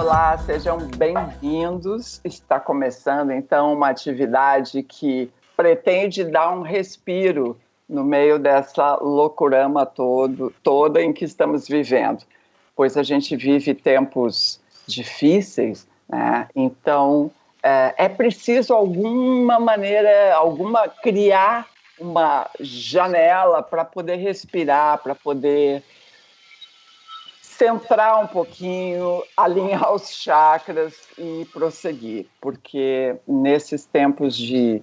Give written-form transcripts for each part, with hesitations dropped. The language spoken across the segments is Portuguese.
Olá, sejam bem-vindos. Está começando, então, uma atividade que pretende dar um respiro no meio dessa loucurama toda em que estamos vivendo, pois a gente vive tempos difíceis, né? Então, é preciso criar uma janela para poder respirar, para poder centrar um pouquinho, alinhar os chakras e prosseguir, porque nesses tempos de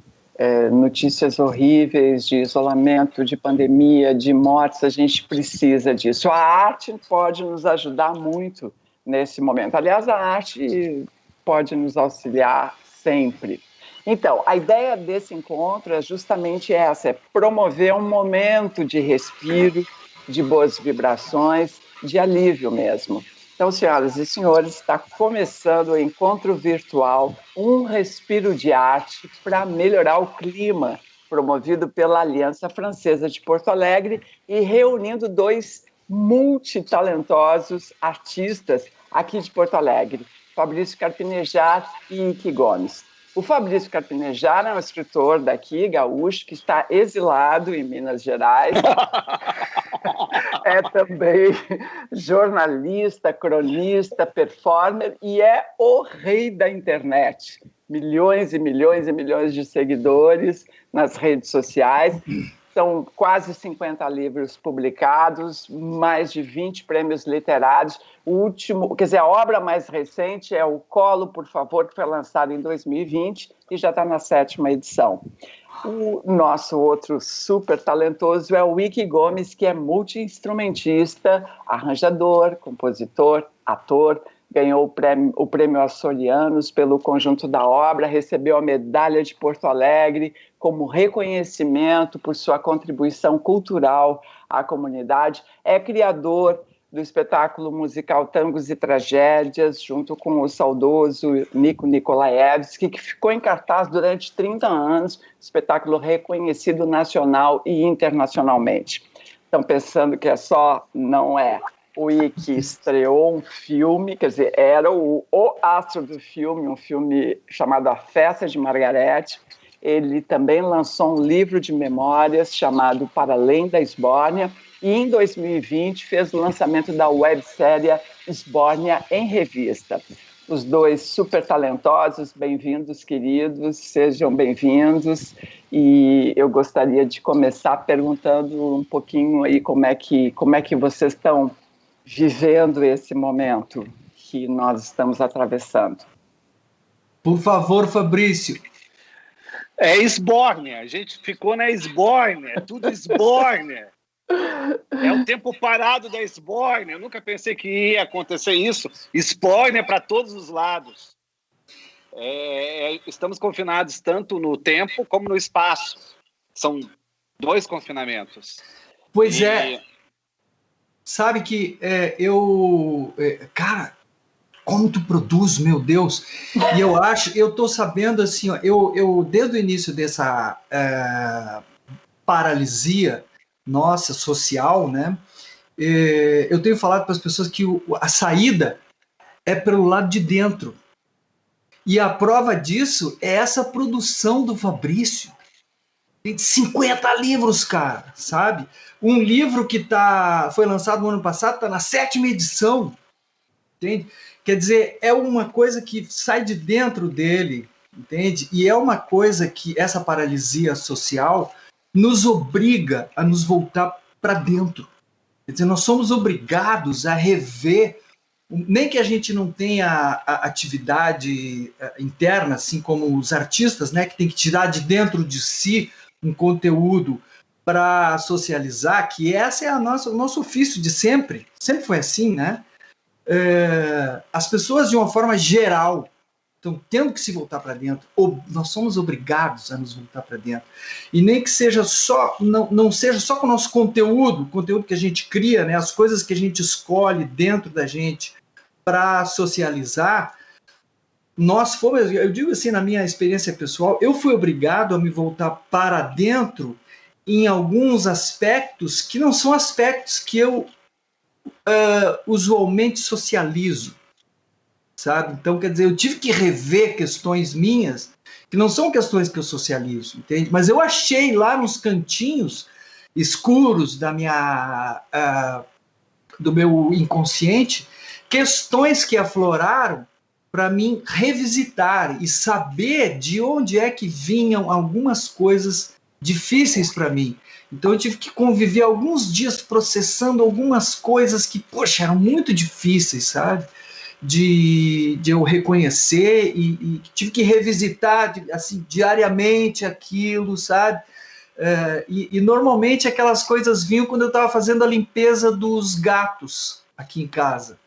notícias horríveis, de isolamento, de pandemia, de mortes, a gente precisa disso. A arte pode nos ajudar muito nesse momento. Aliás, a arte pode nos auxiliar sempre. Então, a ideia desse encontro é justamente essa, é promover um momento de respiro, de boas vibrações, de alívio mesmo. Então, senhoras e senhores, está começando o encontro virtual Um Respiro de Arte para melhorar o clima, promovido pela Aliança Francesa de Porto Alegre e reunindo dois multitalentosos artistas aqui de Porto Alegre, Fabrício Carpinejar e Ike Gomes. O Fabrício Carpinejar é um escritor daqui, gaúcho, que está exilado em Minas Gerais. É também jornalista, cronista, performer e é o rei da internet. Milhões e milhões e milhões de seguidores nas redes sociais. São quase 50 livros publicados, mais de 20 prêmios literários. O último, quer dizer, a obra mais recente é O Colo, por Favor, que foi lançado em 2020 e já está na 7ª edição. O nosso outro super talentoso é o Ike Gomes, que é multi-instrumentista, arranjador, compositor, ator, ganhou o prêmio Açorianos pelo conjunto da obra, recebeu a medalha de Porto Alegre como reconhecimento por sua contribuição cultural à comunidade, é criador do espetáculo musical Tangos e Tragédias, junto com o saudoso Nico Nikolaevski, que ficou em cartaz durante 30 anos, espetáculo reconhecido nacional e internacionalmente. Estão pensando que não é. O Ike estreou um filme, quer dizer, era o astro do filme, um filme chamado A Festa de Margarete. Ele também lançou um livro de memórias chamado Para Além da Esbórnia, e em 2020 fez o lançamento da websérie Esbórnia em Revista. Os dois super talentosos, bem-vindos, queridos, sejam bem-vindos. E eu gostaria de começar perguntando um pouquinho aí como é que vocês estão vivendo esse momento que nós estamos atravessando. Por favor, Fabrício. É esbórnia, a gente ficou na esbórnia, tudo esbórnia. É o tempo parado da esbórnia. Eu nunca pensei que ia acontecer isso. Esbórnia para todos os lados. Estamos confinados tanto no tempo como no espaço. São 2 confinamentos. Pois é. Sabe que cara, como tu produz, meu Deus. E eu tô sabendo assim, ó, eu desde o início dessa paralisia nossa, social, né? Eu tenho falado para as pessoas que a saída é pelo lado de dentro. E a prova disso é essa produção do Fabrício. Tem 50 livros, cara, sabe? Um livro que foi lançado no ano passado, está na 7ª edição. Entende? Quer dizer, é uma coisa que sai de dentro dele, entende? E é uma coisa que essa paralisia social nos obriga a nos voltar para dentro. Quer dizer, nós somos obrigados a rever, nem que a gente não tenha a atividade interna, assim como os artistas, né, que tem que tirar de dentro de si um conteúdo para socializar, que esse é o nosso ofício de sempre foi assim, né? As pessoas, de uma forma geral, estão tendo que se voltar para dentro. Nós somos obrigados a nos voltar para dentro. E nem que seja só, não seja só com o nosso conteúdo, o conteúdo que a gente cria, né, as coisas que a gente escolhe dentro da gente para socializar. Eu digo assim, na minha experiência pessoal, eu fui obrigado a me voltar para dentro em alguns aspectos que não são aspectos que eu usualmente socializo. sabe? Então, quer dizer, eu tive que rever questões minhas, que não são questões que eu socializo, entende? Mas eu achei lá nos cantinhos escuros do meu inconsciente questões que afloraram para mim revisitar e saber de onde é que vinham algumas coisas difíceis para mim. Então eu tive que conviver alguns dias processando algumas coisas que, poxa, eram muito difíceis, sabe? De eu reconhecer e tive que revisitar assim, diariamente aquilo, sabe? E normalmente aquelas coisas vinham quando eu estava fazendo a limpeza dos gatos aqui em casa.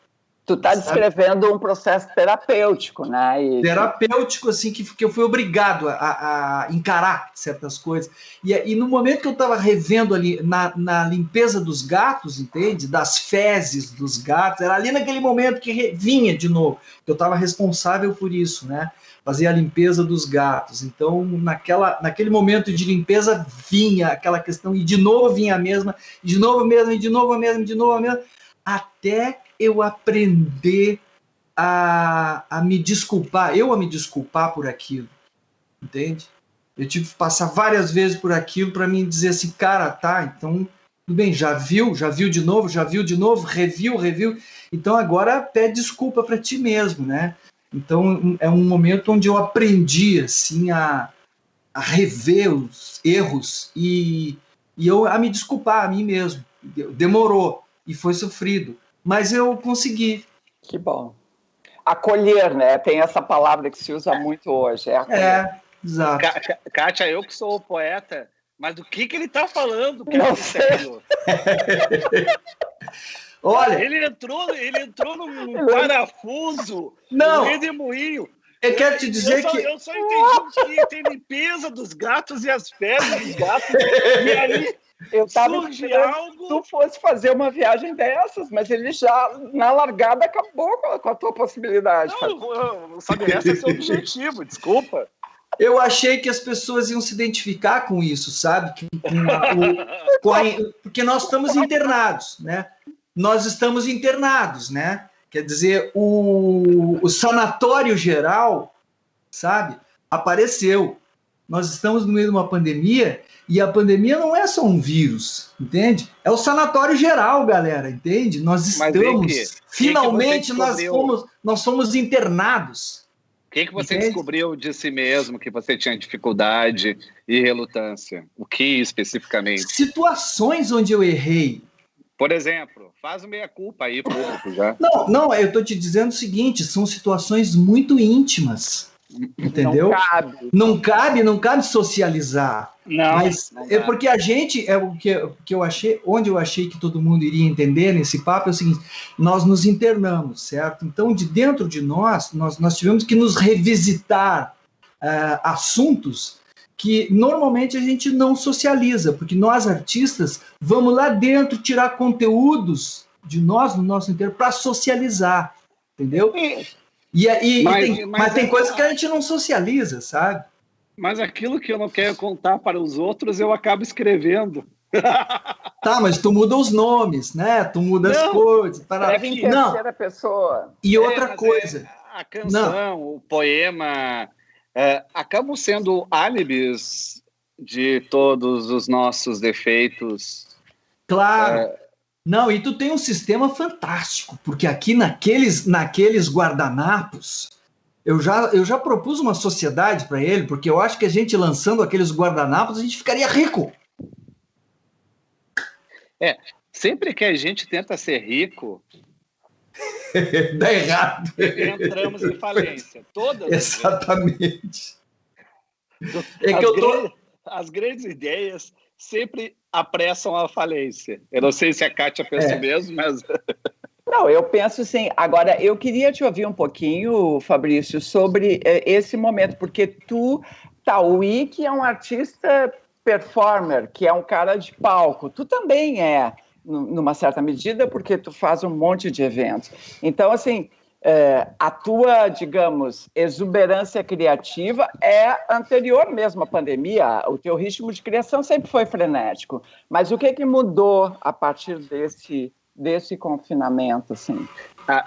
Tu está descrevendo um processo terapêutico, né? Terapêutico, assim, que eu fui obrigado a encarar certas coisas. E no momento que eu estava revendo ali na limpeza dos gatos, entende? Das fezes dos gatos, era ali naquele momento que vinha de novo. Eu estava responsável por isso, né? Fazer a limpeza dos gatos. Então, naquele momento de limpeza, vinha aquela questão, e de novo vinha a mesma, e de novo a mesma, e de novo a mesma, e de novo a mesma, até eu aprender a me desculpar por aquilo, entende? Eu tive que passar várias vezes por aquilo para mim dizer assim, cara, tá, então, tudo bem, já viu de novo, reviu, então agora pede desculpa para ti mesmo, né? Então, é um momento onde eu aprendi, assim, a rever os erros e eu a me desculpar a mim mesmo. Demorou e foi sofrido, mas eu consegui. Que bom. Acolher, né? Tem essa palavra que se usa muito hoje. Exato. Kátia, eu que sou o poeta, mas do que ele está falando? Não sei. Olha, ele entrou num parafuso, não, no redemoinho. Eu quero te dizer que... Eu só entendi que tem limpeza dos gatos e as fezes dos gatos. E aí eu estava surge algo... que tu fosse fazer uma viagem dessas, mas ele já, na largada, acabou com a tua possibilidade. Não sabe, esse é seu objetivo, desculpa. Eu achei que as pessoas iam se identificar com isso, sabe? Porque nós estamos internados, né? Quer dizer, o sanatório geral, sabe? Apareceu. Nós estamos no meio de uma pandemia e a pandemia não é só um vírus, entende? É o sanatório geral, galera, entende? Nós estamos... Finalmente nós fomos internados. O que você descobriu de si mesmo que você tinha dificuldade e relutância? O que especificamente? Situações onde eu errei. Por exemplo, faz o meia-culpa aí, público, já. Não, eu estou te dizendo o seguinte, são situações muito íntimas, entendeu? Não cabe socializar. Não, mas não é porque a gente, o que eu achei, onde eu achei que todo mundo iria entender nesse papo é o seguinte, nós nos internamos, certo? Então, de dentro de nós tivemos que nos revisitar assuntos que normalmente a gente não socializa, porque nós artistas vamos lá dentro tirar conteúdos de nós, no nosso inteiro, para socializar, entendeu? Mas tem coisas que a gente não socializa, sabe? Mas aquilo que eu não quero contar para os outros, eu acabo escrevendo. Tá, mas tu muda os nomes, né? Tu muda as coisas. Escreve em terceira pessoa. E outra coisa. A canção, o poema... acabam sendo álibis de todos os nossos defeitos. Claro. Não, e tu tem um sistema fantástico, porque aqui naqueles guardanapos, eu já propus uma sociedade para ele, porque eu acho que a gente lançando aqueles guardanapos, a gente ficaria rico. Sempre que a gente tenta ser rico... Dá errado. Entramos em falência. Todas. Exatamente. As grandes ideias sempre apressam a falência. Eu não sei se a Kátia pensa mesmo, mas... Não, eu penso sim. Agora, eu queria te ouvir um pouquinho, Fabrício, sobre esse momento, porque o Ike é um artista performer, que é um cara de palco. Tu também é, numa certa medida, porque tu faz um monte de eventos. Então, assim, a tua, digamos, exuberância criativa é anterior mesmo à pandemia. O teu ritmo de criação sempre foi frenético. Mas o que mudou a partir desse desse confinamento, assim?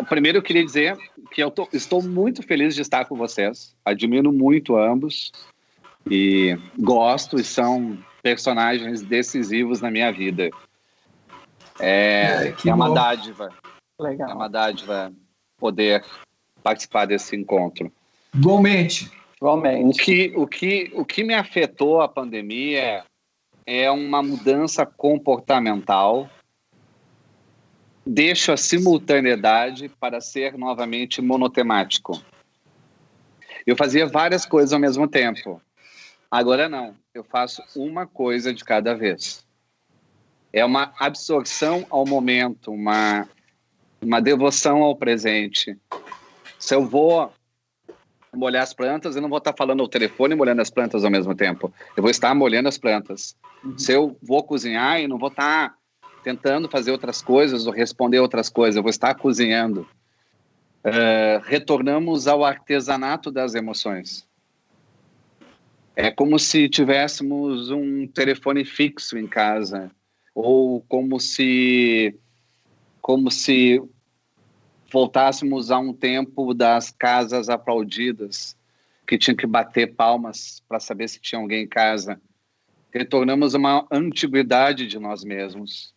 Primeiro eu queria dizer que estou muito feliz de estar com vocês, admiro muito ambos e gosto, e são personagens decisivos na minha vida. É uma dádiva. Legal. É uma dádiva poder participar desse encontro. Igualmente. O que me afetou a pandemia é uma mudança comportamental. Deixo a simultaneidade para ser novamente monotemático. Eu fazia várias coisas ao mesmo tempo. Agora não, eu faço uma coisa de cada vez. É uma absorção ao momento, uma devoção ao presente. Se eu vou molhar as plantas, eu não vou estar falando ao telefone e molhando as plantas ao mesmo tempo. Eu vou estar molhando as plantas. Se eu vou cozinhar, eu não vou estar tentando fazer outras coisas ou responder outras coisas. Eu vou estar cozinhando. Retornamos ao artesanato das emoções. É como se tivéssemos um telefone fixo em casa, ou como se voltássemos a um tempo das casas aplaudidas, que tinha que bater palmas para saber se tinha alguém em casa. Retornamos a uma antiguidade de nós mesmos.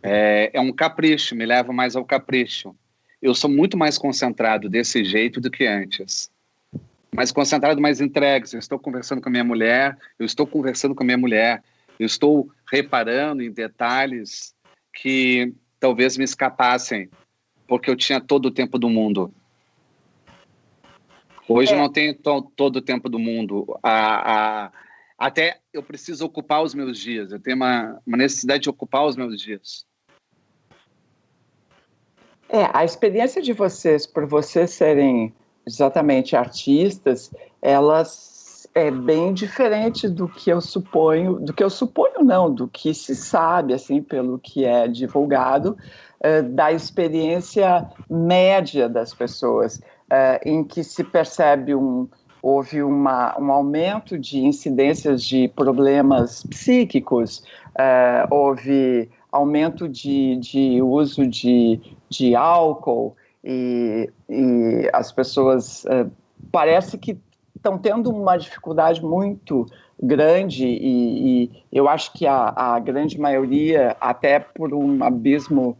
É um capricho, me leva mais ao capricho. Eu sou muito mais concentrado desse jeito do que antes. Mais concentrado, mais entregue. Eu estou conversando com a minha mulher, eu estou reparando em detalhes que talvez me escapassem, porque eu tinha todo o tempo do mundo. Hoje eu não tenho todo o tempo do mundo. Até eu preciso ocupar os meus dias. Eu tenho uma necessidade de ocupar os meus dias. A experiência de vocês, por vocês serem exatamente artistas, elas é bem diferente do que eu suponho, do que se sabe, assim, pelo que é divulgado, da experiência média das pessoas, em que se percebe houve um aumento de incidências de problemas psíquicos, houve aumento de uso de álcool, e as pessoas parece que estão tendo uma dificuldade muito grande, e eu acho que a grande maioria, até por um abismo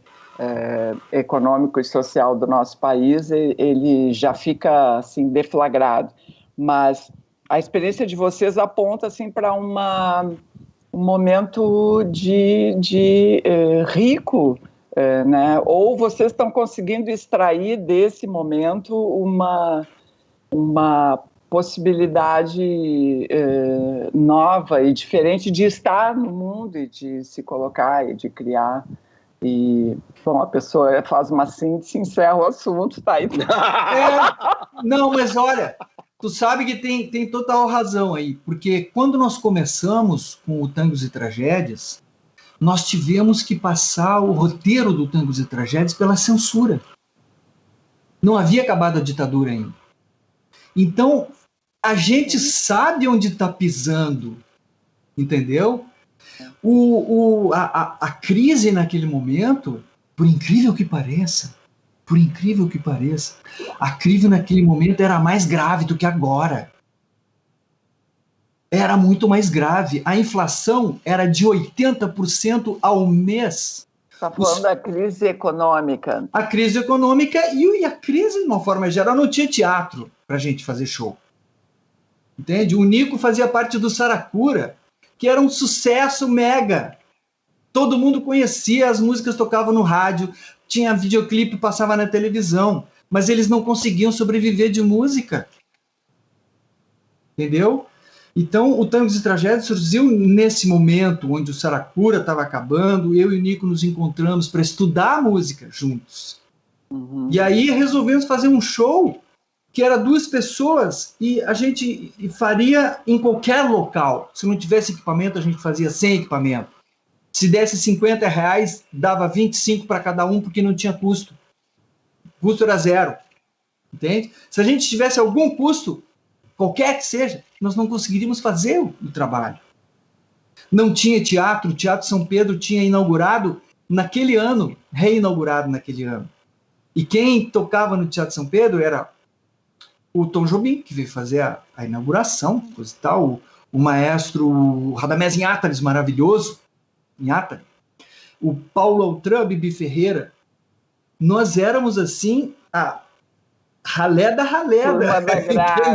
econômico e social do nosso país, ele já fica assim deflagrado. Mas a experiência de vocês aponta assim para um momento de rico, né? Ou vocês estão conseguindo extrair desse momento uma possibilidade nova e diferente de estar no mundo e de se colocar e de criar. E, bom, a pessoa faz uma síntese, encerra o assunto, tá aí. Não, mas olha, tu sabe que tem total razão aí, porque quando nós começamos com o Tangos e Tragédias, nós tivemos que passar o roteiro do Tangos e Tragédias pela censura. Não havia acabado a ditadura ainda. Então, a gente sabe onde está pisando, entendeu? A crise naquele momento, por incrível que pareça, a crise naquele momento era mais grave do que agora. Era muito mais grave. A inflação era de 80% ao mês. Está falando da crise econômica. A crise econômica e a crise, de uma forma geral, não tinha teatro para a gente fazer show. Entende? O Nico fazia parte do Saracura, que era um sucesso mega. Todo mundo conhecia, as músicas tocavam no rádio, tinha videoclipe, passava na televisão, mas eles não conseguiam sobreviver de música. Entendeu? Então, o Tangos e Tragédias surgiu nesse momento, onde o Saracura estava acabando, eu e o Nico nos encontramos para estudar a música juntos. Uhum. E aí resolvemos fazer um show que era 2 pessoas e a gente faria em qualquer local. Se não tivesse equipamento, a gente fazia sem equipamento. Se desse R$50, dava 25 para cada um, porque não tinha custo. O custo era 0. Entende? Se a gente tivesse algum custo, qualquer que seja, nós não conseguiríamos fazer o trabalho. Não tinha teatro, o Teatro São Pedro tinha inaugurado naquele ano, reinaugurado naquele ano. E quem tocava no Teatro São Pedro era o Tom Jobim, que veio fazer a inauguração, coisa e tal, o maestro Radamés Inhátares, maravilhoso, Inhátares, o Paulo Altran, Bibi Ferreira. Nós éramos, assim, a ralé da ralé,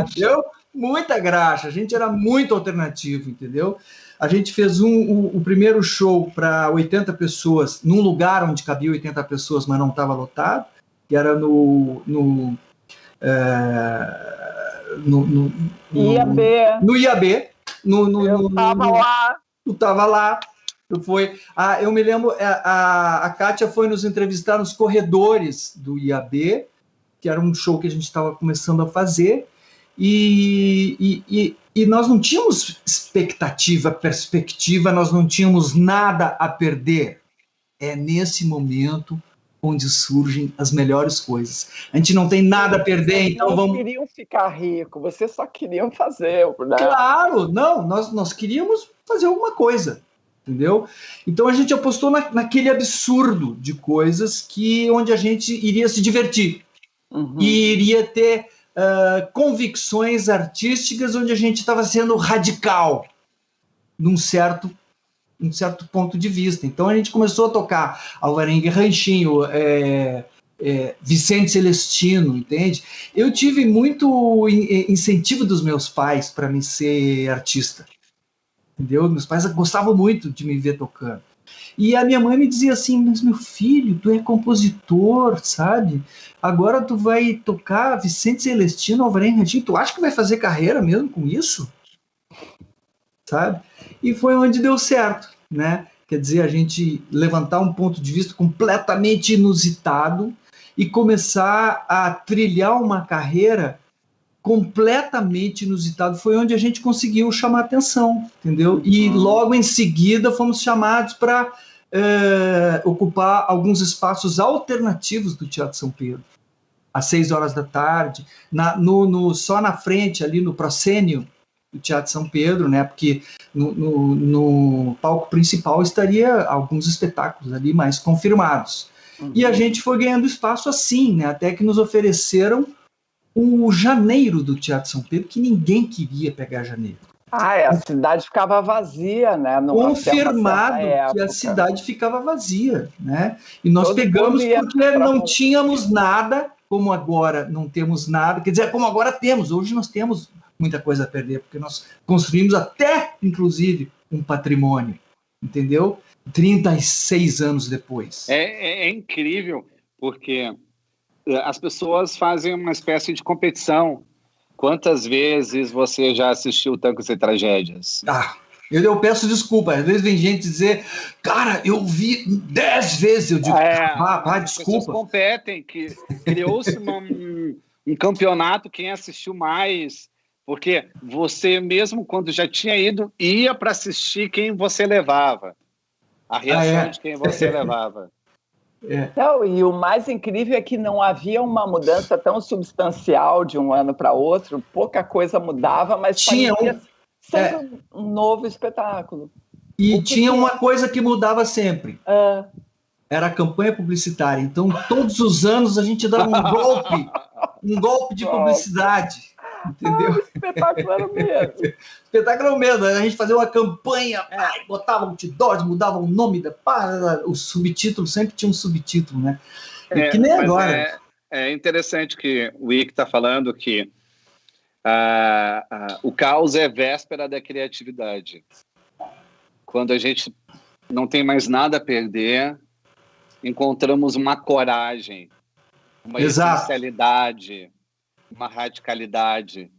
entendeu? Muita graxa, a gente era muito alternativo, entendeu? A gente fez o primeiro show para 80 pessoas, num lugar onde cabia 80 pessoas, mas não estava lotado, que era no IAB. No IAB. Eu estava lá. Tu estava lá. Eu me lembro, a Kátia foi nos entrevistar nos corredores do IAB, que era um show que a gente estava começando a fazer, e nós não tínhamos expectativa, perspectiva, nós não tínhamos nada a perder. É nesse momento onde surgem as melhores coisas. A gente não tem nada a perder, então vamos... Vocês queriam ficar rico, vocês só queriam fazer. Né? Claro, não, nós queríamos fazer alguma coisa, entendeu? Então a gente apostou naquele absurdo de coisas onde a gente iria se divertir. E iria ter convicções artísticas onde a gente estava sendo radical num certo ponto de vista. Então a gente começou a tocar Alvarenga Ranchinho, Vicente Celestino, entende? Eu tive muito incentivo dos meus pais para me ser artista, entendeu? Meus pais gostavam muito de me ver tocando. E a minha mãe me dizia assim, mas meu filho, tu é compositor, sabe? Agora tu vai tocar Vicente Celestino, Alvarenga Ranchinho, tu acha que vai fazer carreira mesmo com isso? Sabe? E foi onde deu certo, né? Quer dizer, a gente levantar um ponto de vista completamente inusitado e começar a trilhar uma carreira completamente inusitada. Foi onde a gente conseguiu chamar atenção, entendeu? E logo em seguida fomos chamados para ocupar alguns espaços alternativos do Teatro São Pedro, às 6 horas da tarde, só na frente, ali no proscênio do Teatro São Pedro, né? Porque no palco principal estaria alguns espetáculos ali mais confirmados. E a gente foi ganhando espaço assim, né? Até que nos ofereceram o janeiro do Teatro São Pedro, que ninguém queria pegar janeiro. A cidade ficava vazia, né? Confirmado que a cidade ficava vazia, né? E nós pegamos porque não tínhamos nada, como agora não temos nada, quer dizer, como agora temos, hoje nós temos muita coisa a perder, porque nós construímos até, inclusive, um patrimônio, entendeu? 36 anos depois. É incrível, porque as pessoas fazem uma espécie de competição. Quantas vezes você já assistiu Tangos e Tragédias? Eu peço desculpa. Às vezes vem gente dizer, cara, eu vi 10 vezes. Eu digo, desculpa. As pessoas competem, que criou-se um campeonato, quem assistiu mais, porque você mesmo, quando já tinha ido, ia para assistir quem você levava. A reação de quem você levava. Não, e o mais incrível é que não havia uma mudança tão substancial de um ano para outro, pouca coisa mudava, mas tinha sempre um novo espetáculo. E tinha uma coisa que mudava sempre. Era a campanha publicitária. Então, todos os anos a gente dava um golpe de publicidade. Entendeu? O espetáculo era o mesmo. Espetáculo era o mesmo. A gente fazia uma campanha, botava outdoors, mudava o nome o subtítulo, sempre tinha um subtítulo, né? Que nem agora. É interessante que o Ike está falando que o caos é véspera da criatividade. Quando a gente não tem mais nada a perder, encontramos uma coragem, uma essencialidade, uma radicalidade.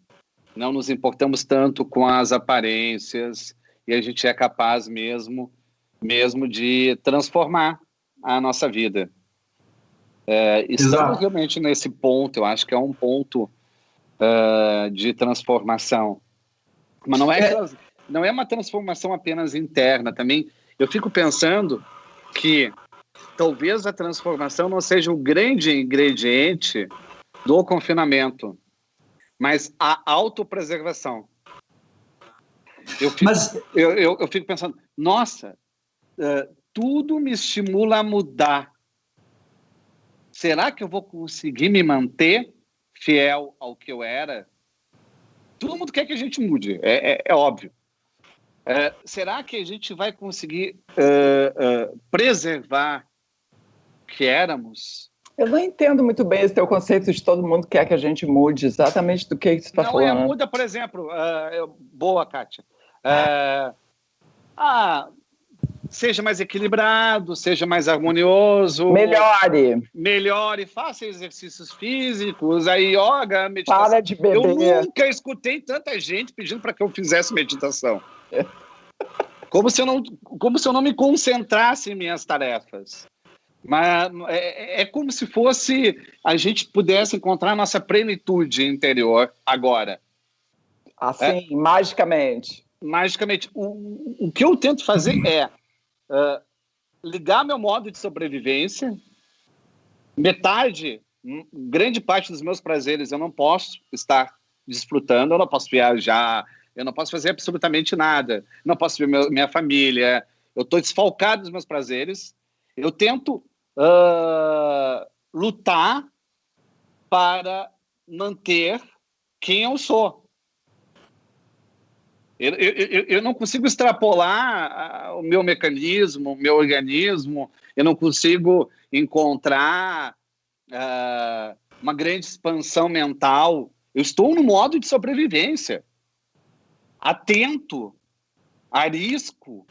Não nos importamos tanto com as aparências e a gente é capaz mesmo de transformar a nossa vida. Estamos realmente nesse ponto, eu acho que é um ponto de transformação. Mas não é uma transformação apenas interna também. Eu fico pensando que talvez a transformação não seja o grande ingrediente do confinamento, mas a autopreservação. Eu fico pensando, nossa, tudo me estimula a mudar. Será que eu vou conseguir me manter fiel ao que eu era? Todo mundo quer que a gente mude, é óbvio. Será que a gente vai conseguir preservar o que éramos? Eu não entendo muito bem esse teu conceito de todo mundo quer que a gente mude, exatamente do que você está falando. Não, muda, por exemplo, boa, Kátia. Seja mais equilibrado, seja mais harmonioso. Melhore, faça exercícios físicos, aí yoga, meditação. Para de beber. Eu nunca escutei tanta gente pedindo para que eu fizesse meditação. Como se eu não me concentrasse em minhas tarefas. Mas é como se fosse a gente pudesse encontrar a nossa plenitude interior agora. Assim, magicamente. Magicamente. O que eu tento fazer é ligar meu modo de sobrevivência. Grande parte dos meus prazeres eu não posso estar desfrutando, eu não posso viajar, eu não posso fazer absolutamente nada, não posso ver minha família, eu estou desfalcado dos meus prazeres. Eu tento lutar para manter quem eu sou. Eu não consigo extrapolar o meu mecanismo, o meu organismo, eu não consigo encontrar uma grande expansão mental. Eu estou no modo de sobrevivência, atento, arisco.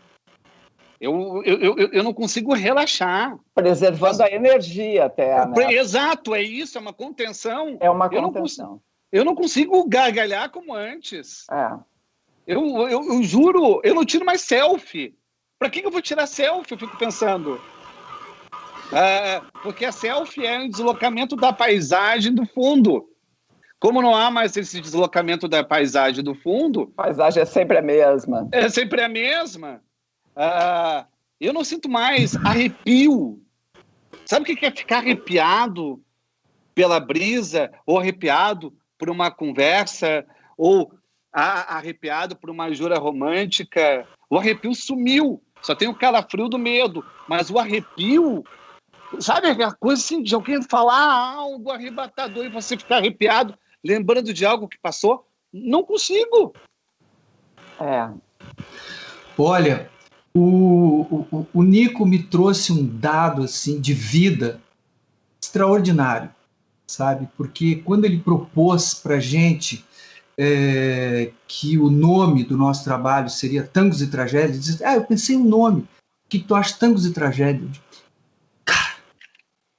Eu não consigo relaxar. Preservando a energia até, né? Exato, é isso, é uma contenção. É uma contenção. Eu não consigo gargalhar como antes. Eu juro, eu não tiro mais selfie. Para que eu vou tirar selfie? Eu fico pensando. Porque a selfie é um deslocamento da paisagem do fundo. Como não há mais esse deslocamento da paisagem do fundo... A paisagem é sempre a mesma. É sempre a mesma. Eu não sinto mais arrepio. Sabe o que é ficar arrepiado pela brisa, ou arrepiado por uma conversa, ou arrepiado por uma jura romântica? O arrepio sumiu. Só tem o calafrio do medo. Mas o arrepio... Sabe aquela coisa assim, de alguém falar algo arrebatador e você ficar arrepiado, lembrando de algo que passou? Não consigo. Olha, o Nico me trouxe um dado assim de vida extraordinário, sabe? Porque quando ele propôs para gente que o nome do nosso trabalho seria Tangos e Tragédias, ele disse, eu pensei um nome. O que tu acha, Tangos e Tragédias? Cara,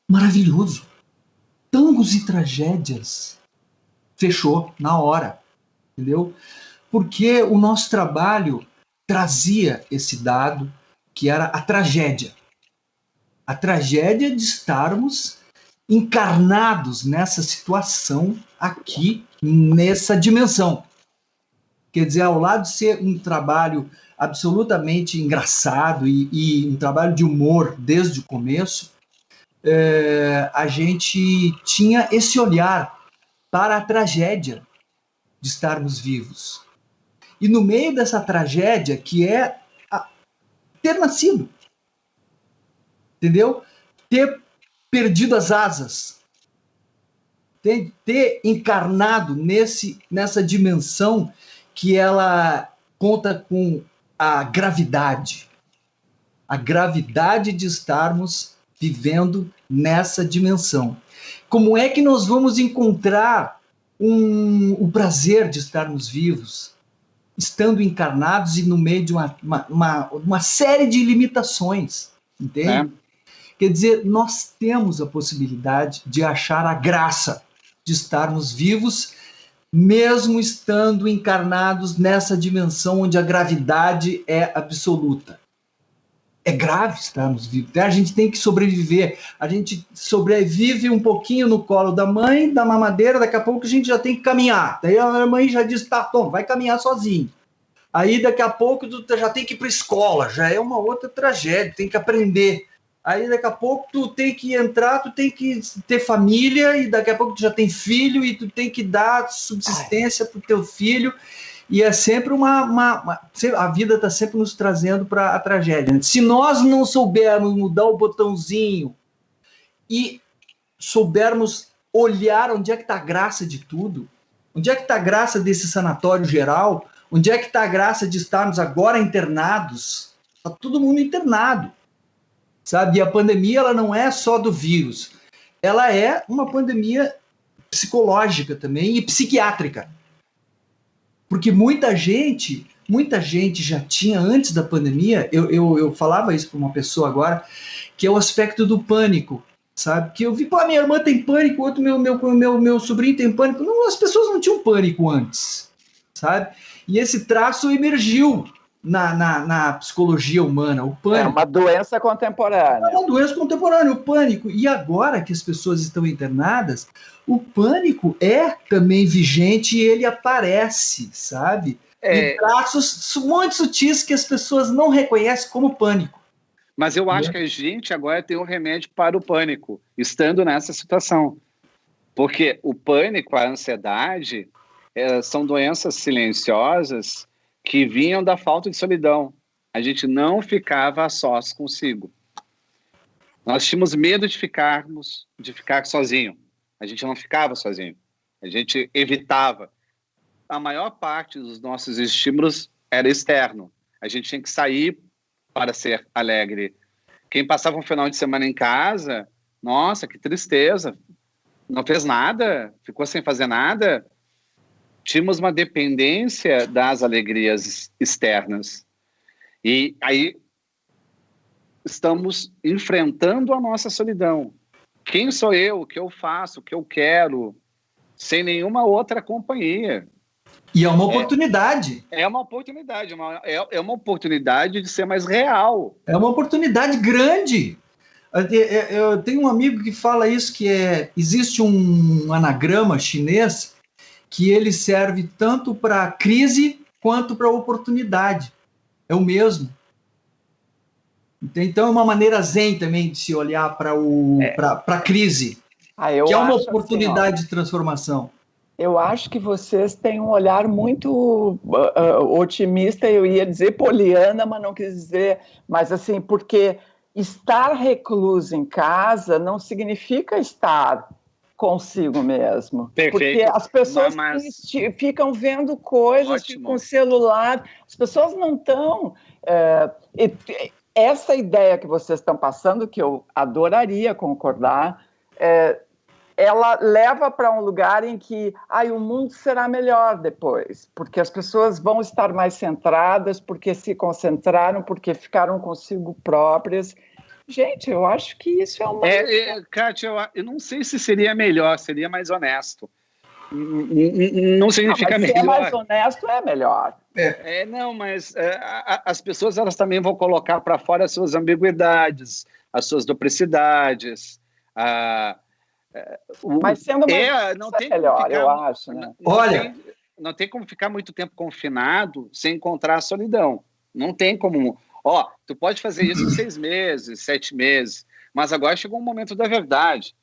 maravilhoso. Tangos e Tragédias. Fechou na hora, entendeu? Porque o nosso trabalho trazia esse dado que era a tragédia. A tragédia de estarmos encarnados nessa situação aqui, nessa dimensão. Quer dizer, ao lado de ser um trabalho absolutamente engraçado e um trabalho de humor desde o começo, a gente tinha esse olhar para a tragédia de estarmos vivos. E no meio dessa tragédia, que é ter nascido, entendeu? Ter perdido as asas, ter encarnado nessa dimensão que ela conta com a gravidade de estarmos vivendo nessa dimensão. Como é que nós vamos encontrar o prazer de estarmos vivos, estando encarnados e no meio de uma série de limitações, entende? Quer dizer, nós temos a possibilidade de achar a graça de estarmos vivos, mesmo estando encarnados nessa dimensão onde a gravidade é absoluta. É grave estarmos vivos. A gente tem que sobreviver. A gente sobrevive um pouquinho no colo da mãe, da mamadeira, daqui a pouco a gente já tem que caminhar. Daí a mãe já diz, tá, Tom, vai caminhar sozinho. Aí daqui a pouco tu já tem que ir para a escola, já é uma outra tragédia, tem que aprender. Aí daqui a pouco tu tem que entrar, tu tem que ter família, e daqui a pouco tu já tem filho, e tu tem que dar subsistência pro teu filho. e é sempre a vida está sempre nos trazendo para a tragédia. Né? Se nós não soubermos mudar o botãozinho e soubermos olhar onde é que está a graça de tudo, onde é que está a graça desse sanatório geral, onde é que está a graça de estarmos agora internados, está todo mundo internado, sabe? E a pandemia, ela não é só do vírus, ela é uma pandemia psicológica também e psiquiátrica. Porque muita gente já tinha, antes da pandemia, eu falava isso para uma pessoa agora, que é o aspecto do pânico, sabe? Que eu vi, pô, minha irmã tem pânico, outro meu sobrinho tem pânico. Não, as pessoas não tinham pânico antes, sabe? E esse traço emergiu na psicologia humana, o pânico. É uma doença contemporânea. É uma doença contemporânea, o pânico. E agora que as pessoas estão internadas, o pânico é também vigente e ele aparece, sabe? Em traços muito sutis que as pessoas não reconhecem como pânico. Mas eu acho que a gente agora tem um remédio para o pânico, estando nessa situação. Porque o pânico, a ansiedade, são doenças silenciosas que vinham da falta de solidão. A gente não ficava a sós consigo. Nós tínhamos medo de ficar sozinho. A gente não ficava sozinho. A gente evitava. A maior parte dos nossos estímulos era externo. A gente tinha que sair para ser alegre. Quem passava um final de semana em casa, nossa, que tristeza. Não fez nada, ficou sem fazer nada. Tínhamos uma dependência das alegrias externas. E aí estamos enfrentando a nossa solidão. Quem sou eu? O que eu faço? O que eu quero? Sem nenhuma outra companhia. E é uma oportunidade. É uma oportunidade. É uma oportunidade de ser mais real. É uma oportunidade grande. Eu tenho um amigo que fala isso, que existe um anagrama chinês que ele serve tanto para crise quanto para oportunidade. É o mesmo. Então é uma maneira zen também de se olhar para a crise, que é uma oportunidade assim, de transformação. Eu acho que vocês têm um olhar muito otimista, eu ia dizer poliana, mas não quis dizer, mas assim, porque estar recluso em casa não significa estar consigo mesmo. Perfeito. Porque as pessoas ficam vendo coisas com o celular, as pessoas não estão... essa ideia que vocês estão passando, que eu adoraria concordar, ela leva para um lugar em que o mundo será melhor depois, porque as pessoas vão estar mais centradas, porque se concentraram, porque ficaram consigo próprias. Gente, eu acho que isso é uma... Kátia, eu não sei se seria melhor, seria mais honesto. Não significa melhor. Ser mais honesto é melhor. Mas as pessoas elas também vão colocar para fora as suas ambiguidades, as suas duplicidades. Mas sendo mais não tem melhor, eu acho. Né? Não tem como ficar muito tempo confinado sem encontrar a solidão. Não tem como... tu pode fazer isso em 6 meses, 7 meses, mas agora chegou um momento da verdade.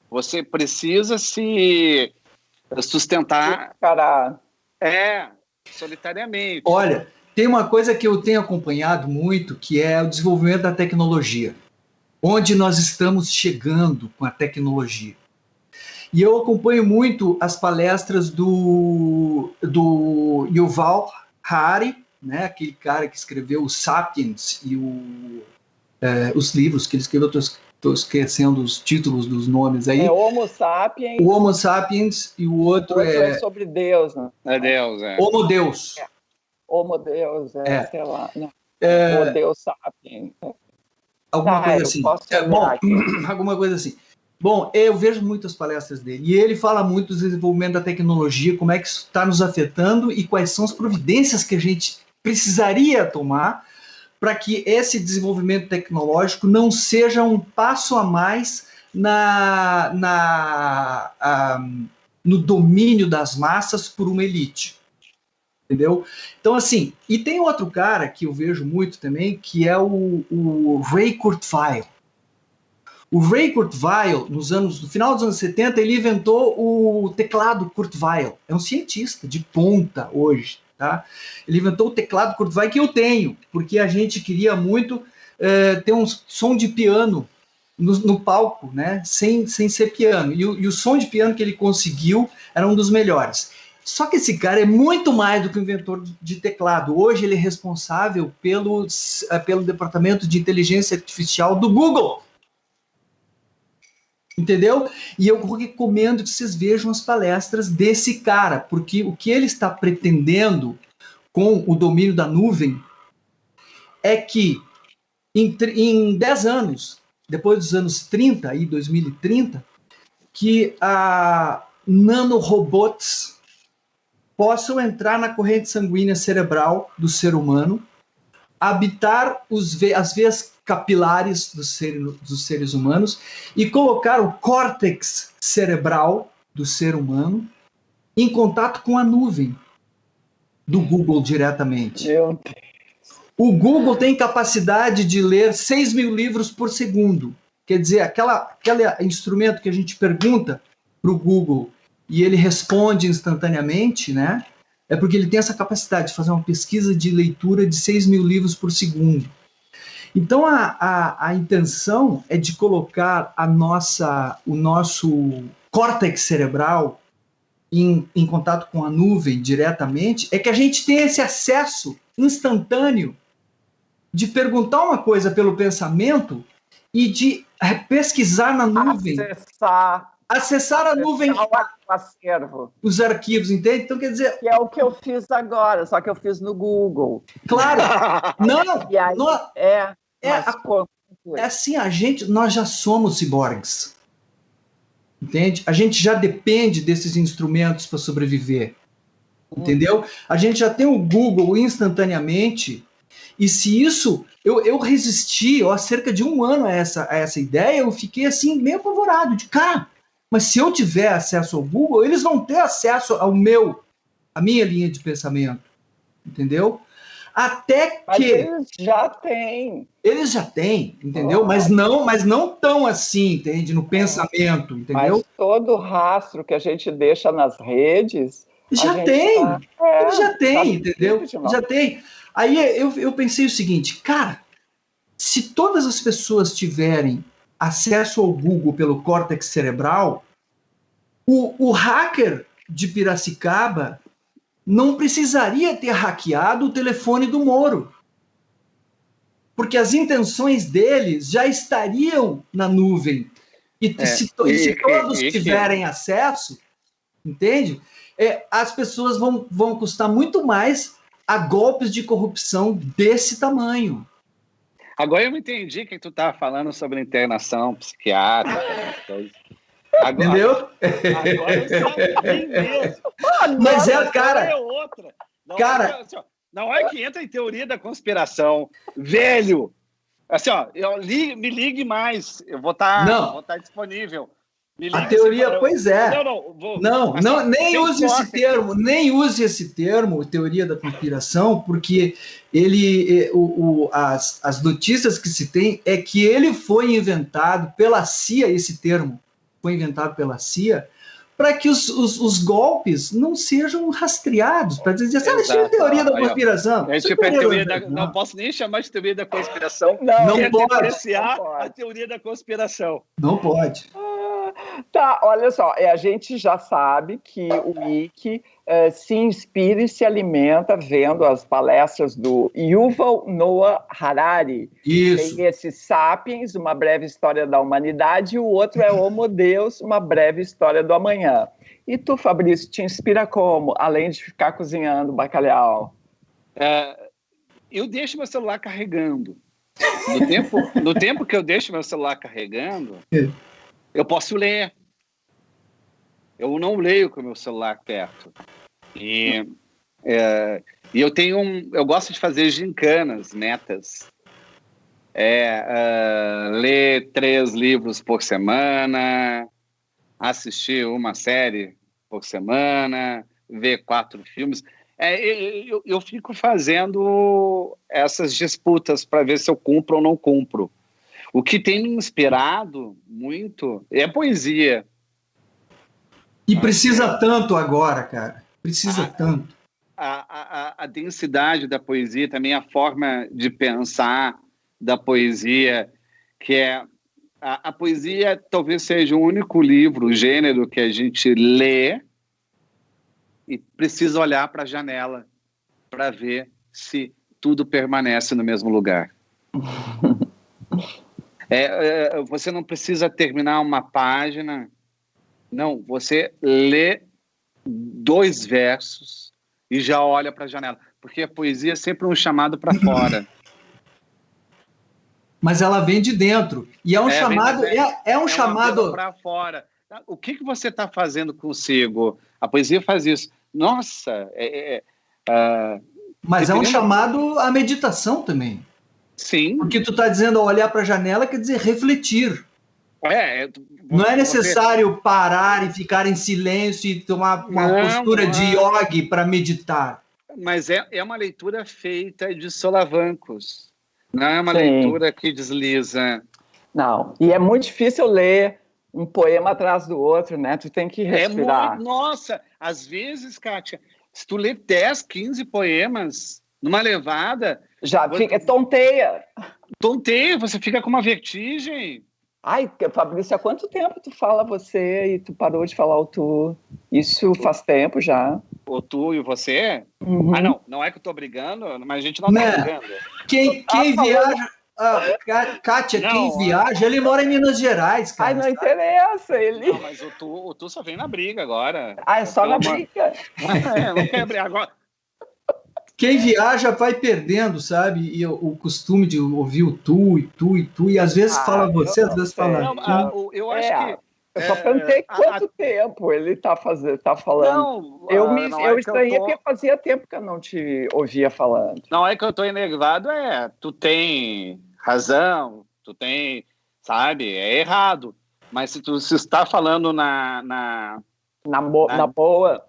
Você precisa se sustentar solitariamente. Olha, tem uma coisa que eu tenho acompanhado muito, que é o desenvolvimento da tecnologia. Onde nós estamos chegando com a tecnologia. E eu acompanho muito as palestras do Yuval Harari, né, aquele cara que escreveu o Sapiens e os livros que ele escreveu, estou esquecendo os títulos dos nomes aí. Homo Sapiens. O Homo Sapiens e o outro é sobre Deus. Né? É Deus, Homo Deus. Homo Deus, sei lá. Não. O Deus Sapiens. Alguma coisa assim. Alguma coisa assim. Bom, eu vejo muitas palestras dele e ele fala muito do desenvolvimento da tecnologia, como é que isso está nos afetando e quais são as providências que a gente precisaria tomar para que esse desenvolvimento tecnológico não seja um passo a mais no domínio das massas por uma elite. Entendeu? Então, assim, e tem outro cara que eu vejo muito também, que é o Ray Kurzweil. O Ray Kurzweil, no final dos anos 70, ele inventou o teclado Kurzweil. É um cientista de ponta hoje, tá? Ele inventou o teclado Kurtzweil que eu tenho, porque a gente queria muito ter um som de piano no palco, né? Sem ser piano. E o som de piano que ele conseguiu era um dos melhores. Só que esse cara é muito mais do que um inventor de teclado. Hoje ele é responsável pelo departamento de inteligência artificial do Google. Entendeu? E eu recomendo que vocês vejam as palestras desse cara, porque o que ele está pretendendo com o domínio da nuvem é que em 10 anos, depois dos anos 30, aí 2030, que a nanorobots possam entrar na corrente sanguínea cerebral do ser humano, habitar as veias capilares dos seres humanos e colocar o córtex cerebral do ser humano em contato com a nuvem do Google diretamente. Meu Deus. O Google tem capacidade de ler 6 mil livros por segundo. Quer dizer, aquele instrumento que a gente pergunta para o Google e ele responde instantaneamente, né? É porque ele tem essa capacidade de fazer uma pesquisa de leitura de 6 mil livros por segundo. Então, a intenção é de colocar o nosso córtex cerebral em contato com a nuvem diretamente, é que a gente tenha esse acesso instantâneo de perguntar uma coisa pelo pensamento e de pesquisar na nuvem. Acessar a nuvem, o acervo. os arquivos, entende? Então, quer dizer... Que é o que eu fiz agora, só que eu fiz no Google. Claro! Não! E aí, é assim, nós já somos ciborgues. Entende? A gente já depende desses instrumentos para sobreviver. Entendeu? A gente já tem o Google instantaneamente. E se isso... Eu resisti há cerca de 1 ano a essa ideia, eu fiquei assim, meio apavorado, de cara, mas se eu tiver acesso ao Google, eles vão ter acesso a minha linha de pensamento. Entendeu? Até mas que... eles já têm. Eles já têm, entendeu? Mas não tão assim, entende? No pensamento, entendeu? Mas todo rastro que a gente deixa nas redes... Já tem, ele já tem, entendeu? Já tem. Aí eu pensei o seguinte, cara, se todas as pessoas tiverem acesso ao Google pelo córtex cerebral, o hacker de Piracicaba não precisaria ter hackeado o telefone do Moro. Porque as intenções deles já estariam na nuvem. E se todos tiverem acesso, entende? As pessoas vão custar muito mais a golpes de corrupção desse tamanho. Agora eu entendi que tu estava falando sobre internação psiquiátrica. Entendeu? Agora eu sei mesmo. Mas cara... É outra. Cara... Na hora que entra em teoria da conspiração, velho, assim, ó, me ligue mais, eu vou estar disponível. A teoria, pois é. Não, nem use esse termo, teoria da conspiração, porque as notícias que se tem é que ele foi inventado pela CIA, esse termo foi inventado pela CIA, para que os golpes não sejam rastreados, para dizer assim, isso é teoria da conspiração. Não posso nem chamar de teoria da conspiração. Não pode apreciar a teoria da conspiração. Não pode. Tá, olha só, a gente já sabe que o Wiki se inspira e se alimenta vendo as palestras do Yuval Noah Harari. Isso. Tem esse Sapiens, uma breve história da humanidade, e o outro é Homo Deus, uma breve história do amanhã. E tu, Fabrício, te inspira como, além de ficar cozinhando bacalhau? Eu deixo meu celular carregando. No tempo que eu deixo meu celular carregando, eu posso ler. Eu não leio com o meu celular perto. E eu gosto de fazer gincanas, metas. Ler 3 livros por semana, assistir uma série por semana, ver 4 filmes. Eu fico fazendo essas disputas para ver se eu cumpro ou não cumpro. O que tem me inspirado muito é poesia. E precisa tanto agora, cara. Precisa tanto. a densidade da poesia, também a forma de pensar da poesia, que é a poesia talvez seja o único livro, o gênero que a gente lê e precisa olhar para a janela para ver se tudo permanece no mesmo lugar. Você não precisa terminar uma página, não, você lê 2 versos e já olha para a janela, porque a poesia é sempre um chamado para fora. Mas ela vem de dentro, e é um chamado, um chamado para fora. O que você está fazendo consigo? A poesia faz isso. Nossa, mas é um chamado à meditação também. Sim. Porque tu está dizendo, olhar para a janela quer dizer refletir. Não é necessário parar e ficar em silêncio e tomar uma postura de yogi para meditar. Mas é uma leitura feita de solavancos. Não é uma leitura que desliza. Não, e é muito difícil ler um poema atrás do outro, né? Tu tem que respirar. Nossa, às vezes, Kátia, se tu lê 10, 15 poemas numa levada... Já fica tonteia. Tonteia, você fica com uma vertigem. Ai, Fabrício, há quanto tempo tu fala você e tu parou de falar o tu? Isso faz tempo já. O tu e você? Uhum. Não é que eu tô brigando, mas a gente não tá brigando. Quem viaja... Kátia, quem viaja, ele mora em Minas Gerais, cara. Ai, não interessa, ele... Não, mas o tu só vem na briga agora. Ah, é só na briga? Não quer brigar agora. Quem viaja vai perdendo, sabe? E o costume de ouvir o tu, e às vezes fala você, às vezes fala... Eu acho que... Eu só perguntei quanto tempo ele tá falando. Eu estranhei porque fazia tempo que eu não te ouvia falando. Não é que eu tô enervado, tu tem razão, tu tem, sabe, é errado. Mas se tu está falando na boa...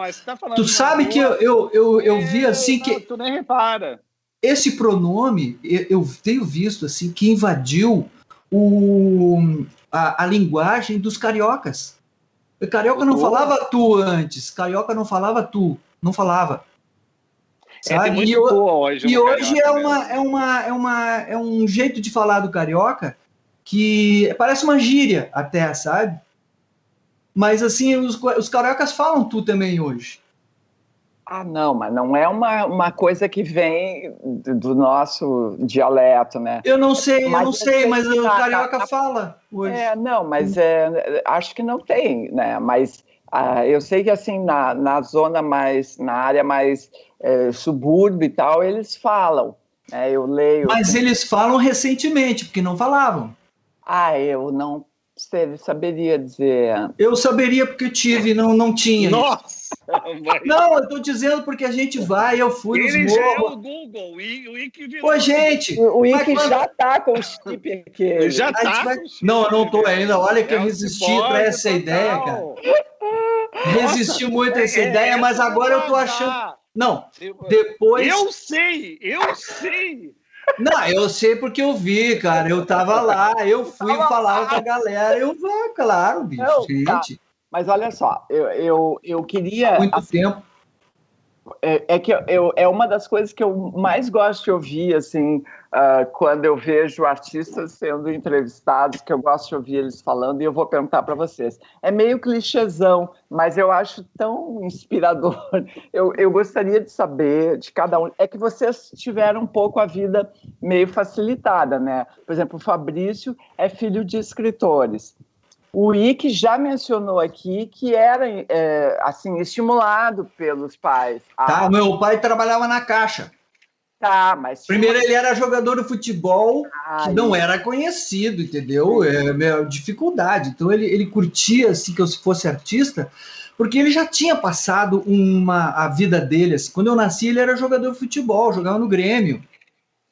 você tá falando... Tu sabe que eu vi assim que... Tu nem repara. Esse pronome, eu tenho visto assim, que invadiu a linguagem dos cariocas. O carioca não falava tu antes. Carioca não falava tu. Não falava. Tem muito hoje. E hoje é um jeito de falar do carioca que parece uma gíria até, sabe? Mas assim, os cariocas falam tu também hoje. Ah, não, mas não é uma coisa que vem do nosso dialeto, né? Eu não sei, mas o carioca fala hoje. Não, mas acho que não tem, né? Mas eu sei que assim, na zona mais, na área mais subúrbio e tal, eles falam. Eu leio. Mas eles falam recentemente, porque não falavam. Eu não saberia dizer. Eu saberia porque eu tive, não tinha. Nossa! Não, eu tô dizendo porque a gente vai, eu fui nos morros. Ele já é o Google, o Wiki virou... Pô, gente... O Wiki já tá com o chip aqui. Já tá? Não, eu não tô ainda. Olha que eu resisti para essa ideia, cara. Resisti muito a essa ideia, mas agora eu tô achando... Não, depois... Eu sei! Não, eu sei porque eu vi, cara. Eu tava lá, eu fui falar com a galera. Eu vou, claro, bicho. Não, gente. Tá. Mas olha só, eu queria... Há muito tempo. É uma das coisas que eu mais gosto de ouvir, assim, quando eu vejo artistas sendo entrevistados, que eu gosto de ouvir eles falando, e eu vou perguntar para vocês. É meio clichêzão, mas eu acho tão inspirador. Eu gostaria de saber de cada um. É que vocês tiveram um pouco a vida meio facilitada, né? Por exemplo, o Fabrício é filho de escritores. O Ike já mencionou aqui que era assim, estimulado pelos pais. Tá, meu pai trabalhava na Caixa. Tá, mas... Primeiro ele era jogador de futebol que não era conhecido, entendeu? Minha dificuldade. Então ele curtia assim, que eu fosse artista, porque ele já tinha passado a vida dele. Assim. Quando eu nasci, ele era jogador de futebol, jogava no Grêmio.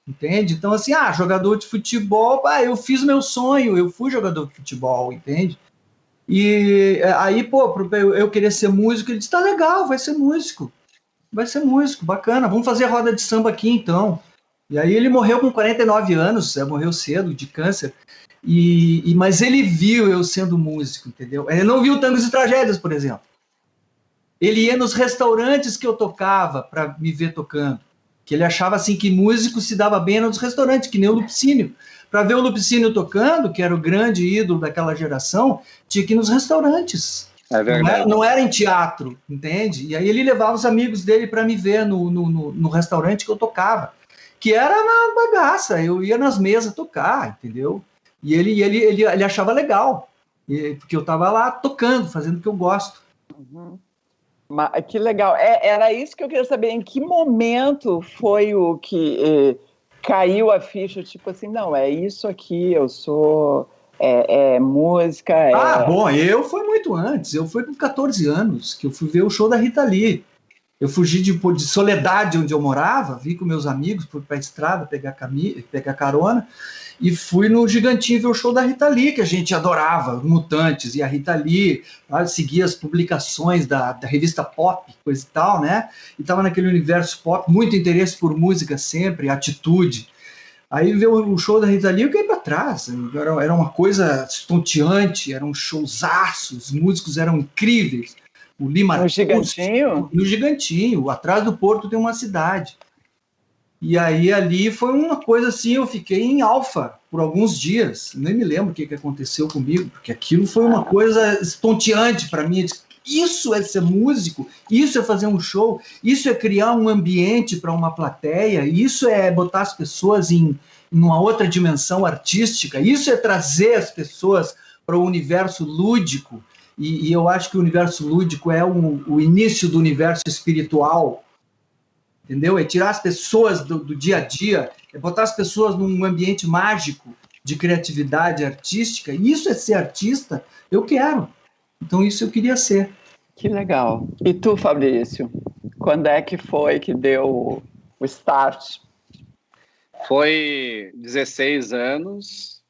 Entende? Então, assim, jogador de futebol, eu fiz meu sonho, eu fui jogador de futebol, entende? E aí, pô, eu queria ser músico, ele disse, tá legal, vai ser músico, bacana, vamos fazer roda de samba aqui, então. E aí ele morreu com 49 anos, morreu cedo, de câncer, mas ele viu eu sendo músico, entendeu? Ele não viu Tangos e Tragédias, por exemplo. Ele ia nos restaurantes que eu tocava para me ver tocando. Que ele achava assim que músico se dava bem nos restaurantes, que nem o Lupicínio. Para ver o Lupicínio tocando, que era o grande ídolo daquela geração, tinha que ir nos restaurantes. É verdade. Não era em teatro, entende? E aí ele levava os amigos dele para me ver no restaurante que eu tocava. Que era uma bagaça, eu ia nas mesas tocar, entendeu? E ele achava legal, porque eu estava lá tocando, fazendo o que eu gosto. Uhum. Que legal. Era isso que eu queria saber. Em que momento foi o que caiu a ficha? Tipo assim, não, é isso aqui, eu sou... música... Bom, eu fui muito antes. Eu fui com 14 anos, que eu fui ver o show da Rita Lee. Eu fugi de Soledade, onde eu morava, vim com meus amigos, fui para a estrada pegar carona, e fui no Gigantinho ver o show da Rita Lee, que a gente adorava, Mutantes, e a Rita Lee, seguia as publicações da revista Pop, coisa e tal, né? E estava naquele universo pop, muito interesse por música sempre, atitude. Aí ver o show da Rita Lee, eu caí para trás, era uma coisa estonteante, era um showzaço, os músicos eram incríveis. O Lima no Gigantinho? No Gigantinho, atrás do Porto tem uma cidade. E aí ali foi uma coisa assim, eu fiquei em alfa por alguns dias, nem me lembro o que aconteceu comigo, porque aquilo foi uma coisa estonteante para mim. Isso é ser músico, isso é fazer um show, isso é criar um ambiente para uma plateia, isso é botar as pessoas em uma outra dimensão artística, isso é trazer as pessoas para o universo lúdico. E eu acho que o universo lúdico é o início do universo espiritual, entendeu? É tirar as pessoas do dia a dia, é botar as pessoas num ambiente mágico de criatividade artística. E isso é ser artista, eu quero. Então isso eu queria ser. Que legal. E tu, Fabrício? Quando é que foi que deu o start? Foi 16 anos,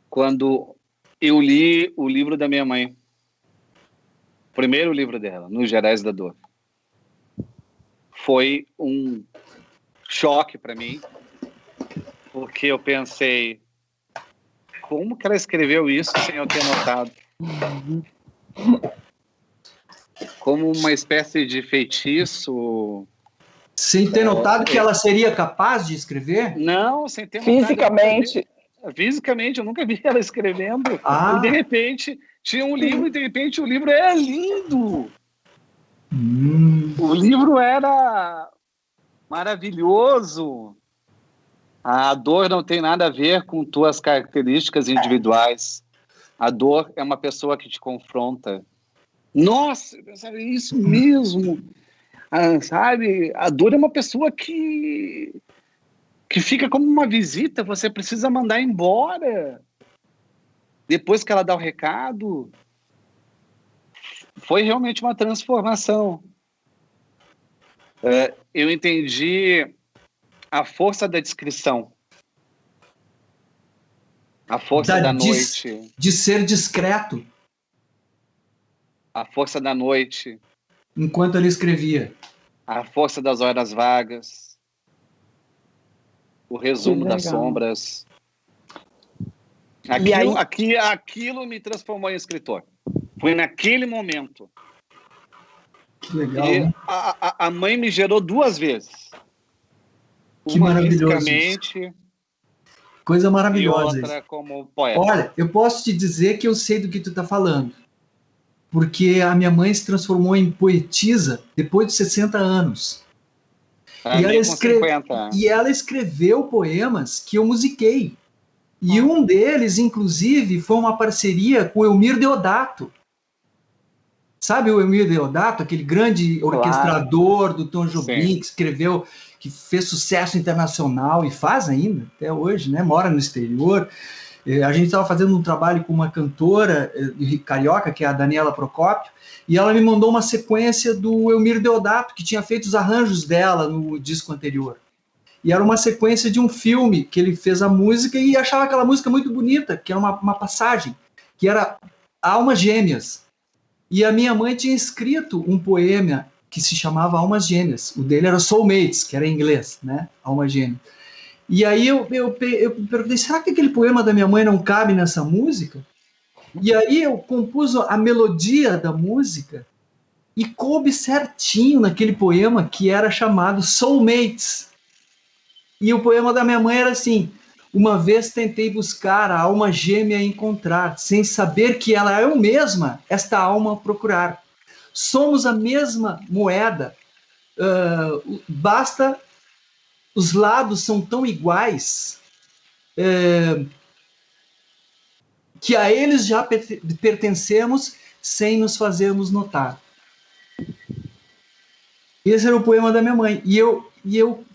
quando eu li o livro da minha mãe. O primeiro livro dela, Nos Gerais da Dor. Foi um choque para mim, porque eu pensei, como que ela escreveu isso sem eu ter notado? Como uma espécie de feitiço. Sem ter notado que ela seria capaz de escrever? Não, sem ter Fisicamente. notado. Fisicamente, eu nunca vi ela escrevendo. E de repente, tinha um livro e de repente o livro era lindo. O livro era maravilhoso. A dor não tem nada a ver com tuas características individuais. A dor é uma pessoa que te confronta. Nossa, eu pensava, isso mesmo. Sabe? A dor é uma pessoa que fica como uma visita, você precisa mandar embora. Depois que ela dá o recado, foi realmente uma transformação. Eu entendi a força da descrição, a força da noite. De ser discreto. A força da noite. Enquanto ele escrevia. A força das horas vagas. O resumo das sombras. Aquilo me transformou em escritor. Foi naquele momento. Que legal. E a mãe me gerou 2 vezes. Que uma maravilhoso. fisicamente. Coisa maravilhosa. E outra como poeta. Olha, eu posso te dizer que eu sei do que tu está falando. Porque a minha mãe se transformou em poetisa depois de 60 anos. E ela escreveu poemas que eu musiquei. E um deles, inclusive, foi uma parceria com o Elmir Deodato. Sabe o Elmir Deodato, aquele grande orquestrador do Tom Jobim, que escreveu, que fez sucesso internacional e faz ainda, até hoje, né? Mora no exterior. A gente estava fazendo um trabalho com uma cantora carioca, que é a Daniela Procópio, e ela me mandou uma sequência do Elmir Deodato, que tinha feito os arranjos dela no disco anterior. E era uma sequência de um filme que ele fez a música e achava aquela música muito bonita, que era uma passagem, que era Almas Gêmeas. E a minha mãe tinha escrito um poema que se chamava Almas Gêmeas. O dele era Soulmates, que era em inglês, né? Almas Gêmeas. E aí eu perguntei, será que aquele poema da minha mãe não cabe nessa música? E aí eu compus a melodia da música E coube certinho naquele poema que era chamado Soulmates. E o poema da minha mãe era assim: uma vez tentei buscar a alma gêmea encontrar, sem saber que ela é eu mesma, esta alma procurar. Somos a mesma moeda, basta, os lados são tão iguais, que a eles já pertencemos sem nos fazermos notar. Esse era o poema da minha mãe. E eu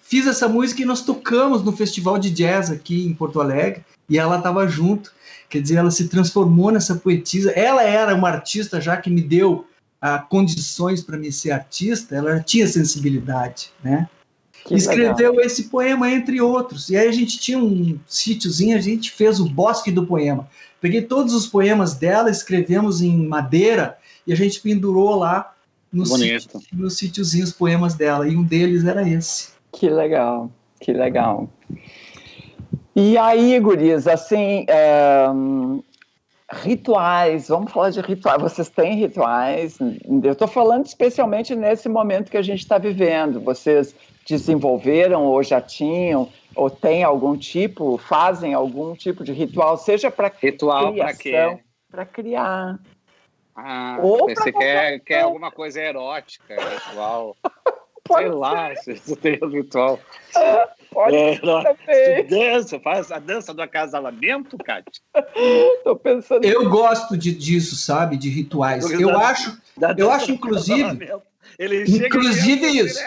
fiz essa música e nós tocamos no festival de jazz aqui em Porto Alegre, e ela estava junto. Quer dizer, ela se transformou nessa poetisa. Ela era uma artista já que me deu condições para me ser artista, ela tinha sensibilidade, né? Que escreveu legal. Esse poema, entre outros. E aí a gente tinha um sítiozinho, a gente fez o Bosque do Poema. Peguei todos os poemas dela, escrevemos em madeira, e a gente pendurou lá no sítiozinho os poemas dela, e um deles era esse. Que legal, que legal. E aí, gurias, assim, rituais, vamos falar de rituais. Vocês têm rituais? Eu estou falando especialmente nesse momento que a gente está vivendo. Vocês desenvolveram ou já tinham, ou têm algum tipo, fazem algum tipo de ritual, seja para ritual para quê? Para criar. Ou você quer alguma coisa erótica, ritual. Sei lá, se você tem um ritual. Pode ser dança, faz a dança do acasalamento, Kátia? Tô pensando. Eu gosto disso, sabe? De rituais. Eu acho inclusive. Ele inclusive isso.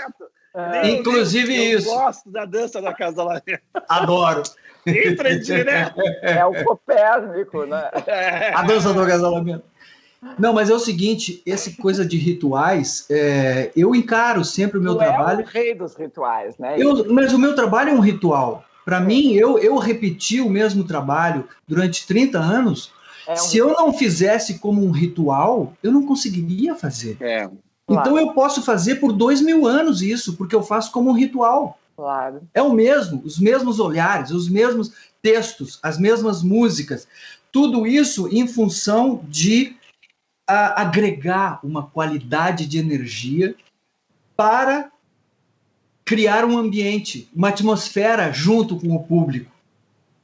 Inclusive isso. Eu gosto da dança do acasalamento. Adoro. Entra direto. É o Copérnico, né? A dança do acasalamento. Não, mas é o seguinte, essa coisa de rituais, eu encaro sempre o meu trabalho... É o rei dos rituais, né? Mas o meu trabalho é um ritual. Para mim, eu repeti o mesmo trabalho durante 30 anos. Se eu não fizesse como um ritual, eu não conseguiria fazer. Então eu posso fazer por 2000 anos isso, porque eu faço como um ritual. Claro. É o mesmo, os mesmos olhares, os mesmos textos, as mesmas músicas. Tudo isso em função de agregar uma qualidade de energia para criar um ambiente, uma atmosfera junto com o público.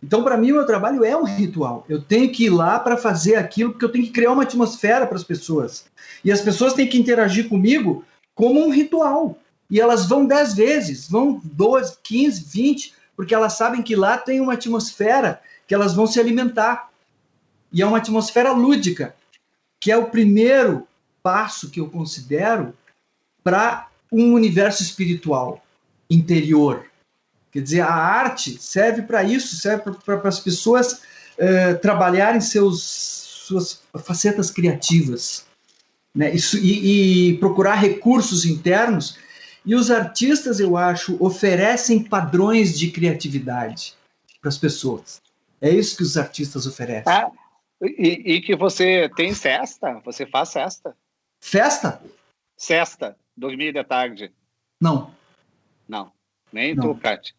Então, para mim, o meu trabalho é um ritual. Eu tenho que ir lá para fazer aquilo, porque eu tenho que criar uma atmosfera para as pessoas. E as pessoas têm que interagir comigo como um ritual. E elas vão 10 vezes, vão 12, 15, 20, porque elas sabem que lá tem uma atmosfera que elas vão se alimentar. E é uma atmosfera lúdica, que é o primeiro passo que eu considero para um universo espiritual interior. Quer dizer, a arte serve para isso, serve para as pessoas trabalharem suas facetas criativas, né? E procurar recursos internos. E os artistas, eu acho, oferecem padrões de criatividade para as pessoas. É isso que os artistas oferecem. E que você tem cesta? Você faz cesta? Festa? Cesta, dormir de tarde. Não. Não. Nem tu, Kátia.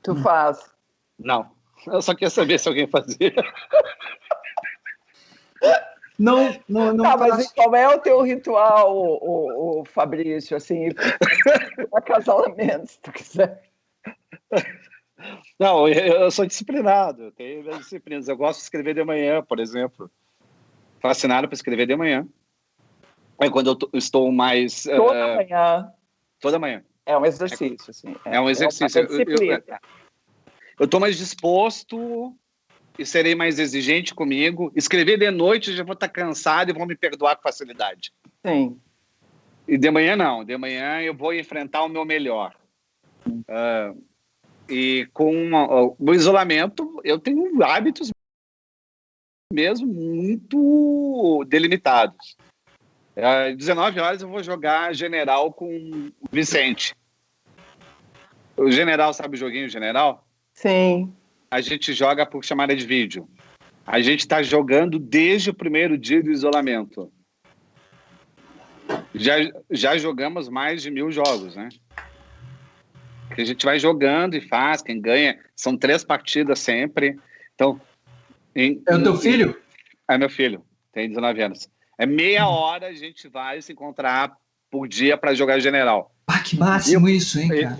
Tu faz? Não. Eu só queria saber se alguém fazia. Não. Tá, mas qual é o teu ritual, o Fabrício, assim, acasalamento, se tu quiser? Não, eu sou disciplinado, eu tenho minhas disciplinas. Eu gosto de escrever de manhã, por exemplo. Fascinado por escrever de manhã. É quando eu estou mais... Toda manhã. Toda manhã. É um exercício, assim. É um exercício. Eu estou mais disposto e serei mais exigente comigo. Escrever de noite eu já vou estar cansado e vou me perdoar com facilidade. Sim. E de manhã não. De manhã eu vou enfrentar o meu melhor. E com o isolamento, eu tenho hábitos mesmo muito delimitados. Às 19 horas eu vou jogar General com o Vicente. O General, sabe o joguinho General? Sim. A gente joga por chamada de vídeo. A gente está jogando desde o primeiro dia do isolamento. Já jogamos mais de 1000 jogos, né? Que a gente vai jogando e faz, quem ganha. São 3 partidas sempre. Então, é o teu filho? É meu filho, tem 19 anos. É meia hora a gente vai se encontrar por dia para jogar general. Que máximo isso, hein, cara?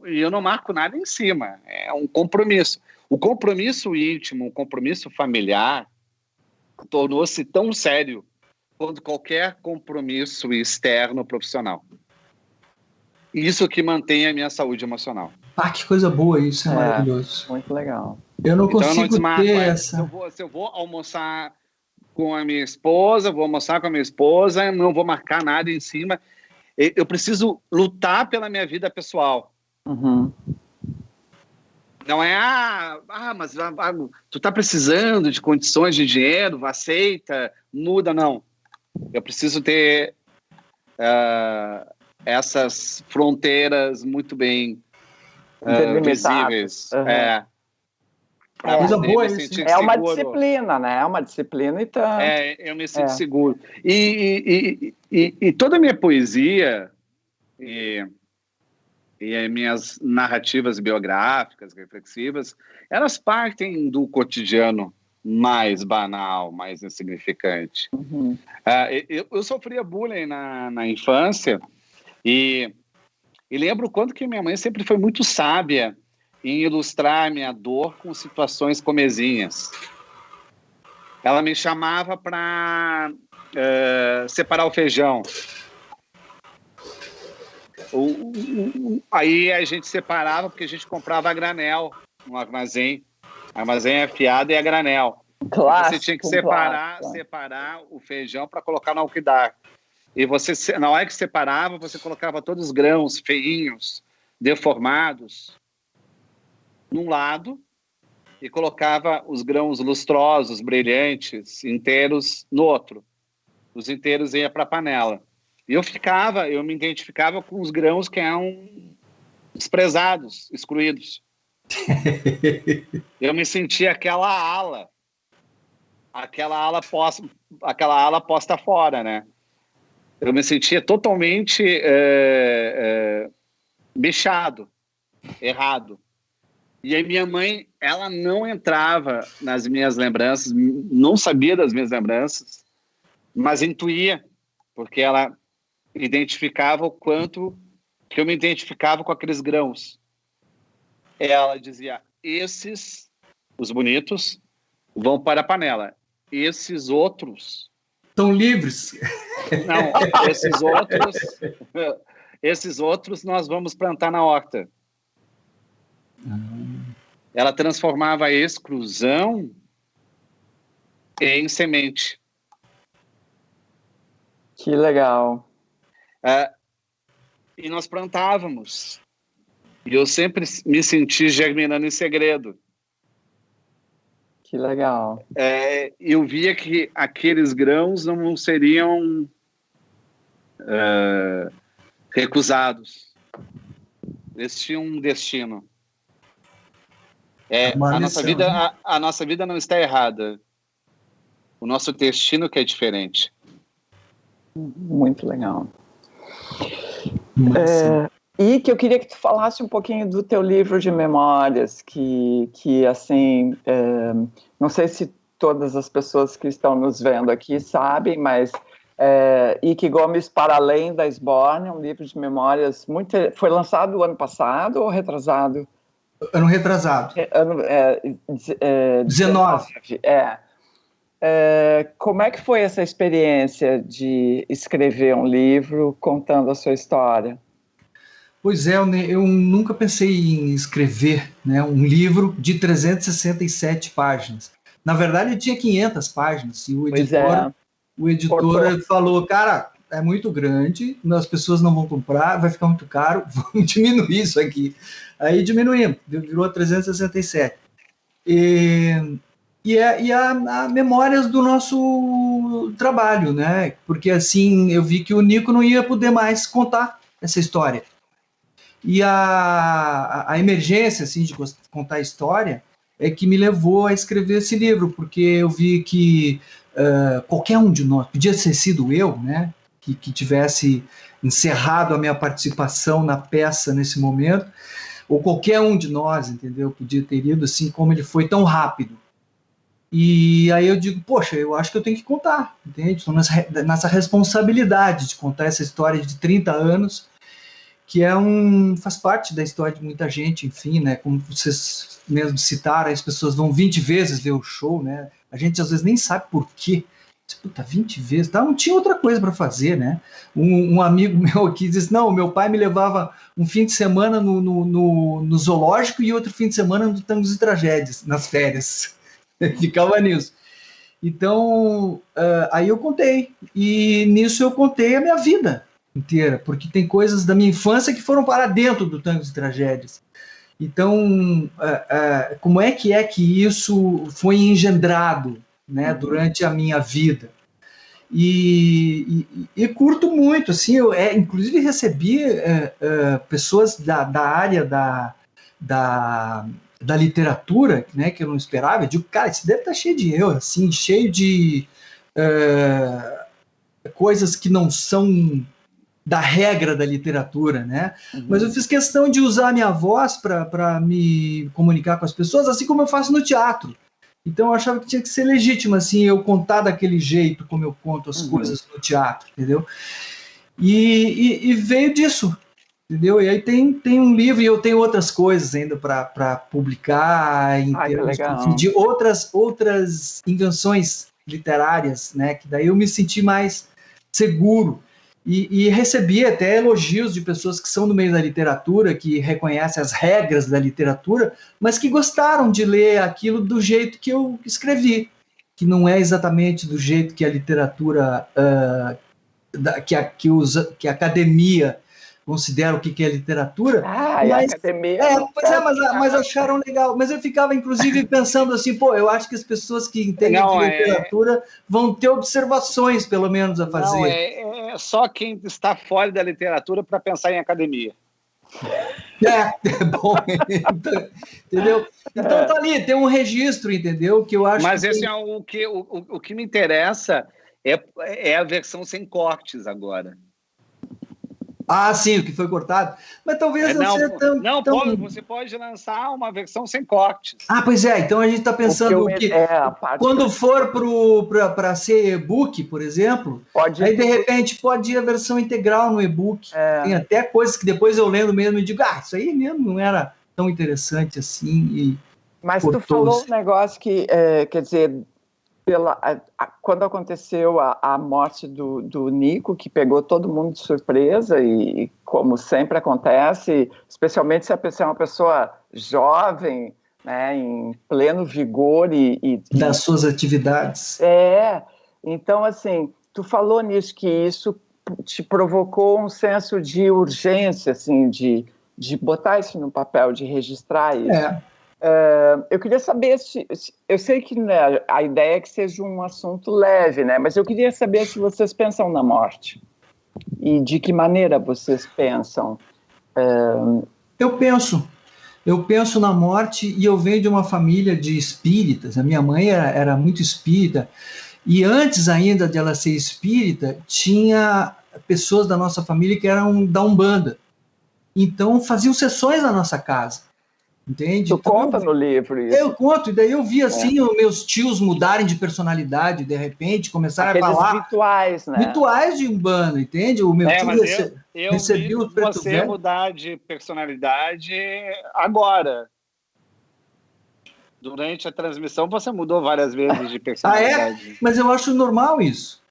Eu não marco nada em cima. É um compromisso. O compromisso íntimo, o compromisso familiar tornou-se tão sério quanto qualquer compromisso externo profissional. Isso que mantém a minha saúde emocional. Que coisa boa isso, é maravilhoso. Muito legal. Eu não consigo ter essa... Se eu vou almoçar com a minha esposa, vou almoçar com a minha esposa, não vou marcar nada em cima. Eu preciso lutar pela minha vida pessoal. Uhum. Não é, mas tu tá precisando de condições de dinheiro, aceita, muda, não. Eu preciso ter essas fronteiras muito bem visíveis. Coisa boa isso. É uma disciplina, né? É uma disciplina e tanto. Eu me sinto seguro. E toda a minha poesia e as minhas narrativas biográficas, reflexivas, elas partem do cotidiano mais banal, mais insignificante. Uhum. Eu sofria bullying na infância e lembro o quanto que minha mãe sempre foi muito sábia em ilustrar a minha dor com situações comezinhas. Ela me chamava para separar o feijão. Aí a gente separava porque a gente comprava a granel no armazém. Armazém é fiado e a granel. Clássico, você tinha que separar o feijão para colocar no alquidar. E você, na hora que separava, você colocava todos os grãos feinhos, deformados, num lado e colocava os grãos lustrosos, brilhantes, inteiros no outro. Os inteiros iam para a panela. E eu me identificava com os grãos que eram desprezados, excluídos. Eu me sentia aquela ala posta fora, né? Eu me sentia totalmente bichado, errado. E aí minha mãe, ela não entrava nas minhas lembranças, não sabia das minhas lembranças, mas intuía, porque ela identificava o quanto que eu me identificava com aqueles grãos. Ela dizia, esses, os bonitos, vão para a panela. Esses outros... Estão livres. Não, esses outros nós vamos plantar na horta. Ela transformava a exclusão em semente. Que legal. E nós plantávamos. E eu sempre me senti germinando em segredo. Que legal. Eu via que aqueles grãos não seriam recusados. Eles tinham um destino. A nossa vida não está errada. O nosso destino que é diferente. Muito legal. E que eu queria que tu falasse um pouquinho do teu livro de memórias, que assim, não sei se todas as pessoas que estão nos vendo aqui sabem, mas Ike Gomes para Além da Esbórnia, um livro de memórias foi lançado ano passado ou retrasado? Ano retrasado. 19. Como é que foi essa experiência de escrever um livro contando a sua história? Pois é, eu nunca pensei em escrever, né, um livro de 367 páginas. Na verdade, tinha 500 páginas, e o editor falou, cara, é muito grande, as pessoas não vão comprar, vai ficar muito caro, vamos diminuir isso aqui. Aí diminuímos, virou 367. E a memórias do nosso trabalho, né? Porque assim, eu vi que o Nico não ia poder mais contar essa história. E a emergência, assim, de contar a história é que me levou a escrever esse livro, porque eu vi que qualquer um de nós, podia ter sido eu, né? Que tivesse encerrado a minha participação na peça nesse momento, ou qualquer um de nós, entendeu? Podia ter ido assim, como ele foi tão rápido. E aí eu digo, poxa, eu acho que eu tenho que contar, entende? Estou nessa responsabilidade de contar essa história de 30 anos, que faz parte da história de muita gente, enfim, né? Como vocês mesmo citaram, as pessoas vão 20 vezes ver o show, né? A gente às vezes nem sabe por quê. Puta, 20 vezes, tá? Não tinha outra coisa para fazer, né? Um amigo meu aqui disse, não, meu pai me levava um fim de semana no zoológico e outro fim de semana no Tangos e Tragédias, nas férias. Ficava nisso. Então, aí eu contei. E nisso eu contei a minha vida inteira, porque tem coisas da minha infância que foram para dentro do Tangos e Tragédias. Então, como é que isso foi engendrado, né, durante a minha vida? E curto muito, assim, eu inclusive recebi pessoas da área da literatura, né, que eu não esperava. Eu digo, cara, isso deve estar cheio de eu, assim, cheio de coisas que não são da regra da literatura, né? Mas eu fiz questão de usar a minha voz para me comunicar com as pessoas, assim como eu faço no teatro. Então eu achava que tinha que ser legítimo, assim, eu contar daquele jeito como eu conto as coisas no teatro, entendeu? E veio disso, entendeu? E aí tem um livro e eu tenho outras coisas ainda para publicar em termos de outras invenções literárias, né? Que daí eu me senti mais seguro. E recebi até elogios de pessoas que são do meio da literatura, que reconhecem as regras da literatura, mas que gostaram de ler aquilo do jeito que eu escrevi, que não é exatamente do jeito que a literatura, que a academia considera o que é literatura. Mas, a academia. Mas acharam legal. Mas eu ficava, inclusive, pensando assim, pô, eu acho que as pessoas que entendem de literatura vão ter observações, pelo menos, a fazer. Não, é só quem está fora da literatura para pensar em academia. É bom, entendeu? Então tá ali, tem um registro, entendeu? Que eu acho. Mas esse o que me interessa é a versão sem cortes agora. Ah, sim, o que foi cortado. Mas talvez não seja tão... Você pode lançar uma versão sem cortes. Ah, pois é. Então a gente está pensando que quando for para ser e-book, por exemplo, aí de repente pode ir a versão integral no e-book. Tem até coisas que depois eu lendo mesmo e digo, isso aí mesmo não era tão interessante assim. Mas tu falou um negócio que, quer dizer... quando aconteceu a morte do Nico, que pegou todo mundo de surpresa, e como sempre acontece, especialmente se a pessoa é uma pessoa jovem, né, em pleno vigor das suas atividades. Então, assim, tu falou nisso, que isso te provocou um senso de urgência, assim, de botar isso no papel, de registrar isso. Eu queria saber eu sei que, né, a ideia é que seja um assunto leve, né? Mas eu queria saber se vocês pensam na morte e de que maneira vocês pensam. Eu penso na morte, e eu venho de uma família de espíritas. A minha mãe era muito espírita, e antes ainda de ela ser espírita, tinha pessoas da nossa família que eram da Umbanda. Então faziam sessões na nossa casa. Entende? Tu conta no livro isso. Eu conto, e daí eu vi assim os meus tios mudarem de personalidade, de repente, começarem a falar. Rituais, né? Rituais de Umbanda, entende? O meu tio recebeu o preto você mudar de personalidade agora. Durante a transmissão, você mudou várias vezes de personalidade. Mas eu acho normal isso.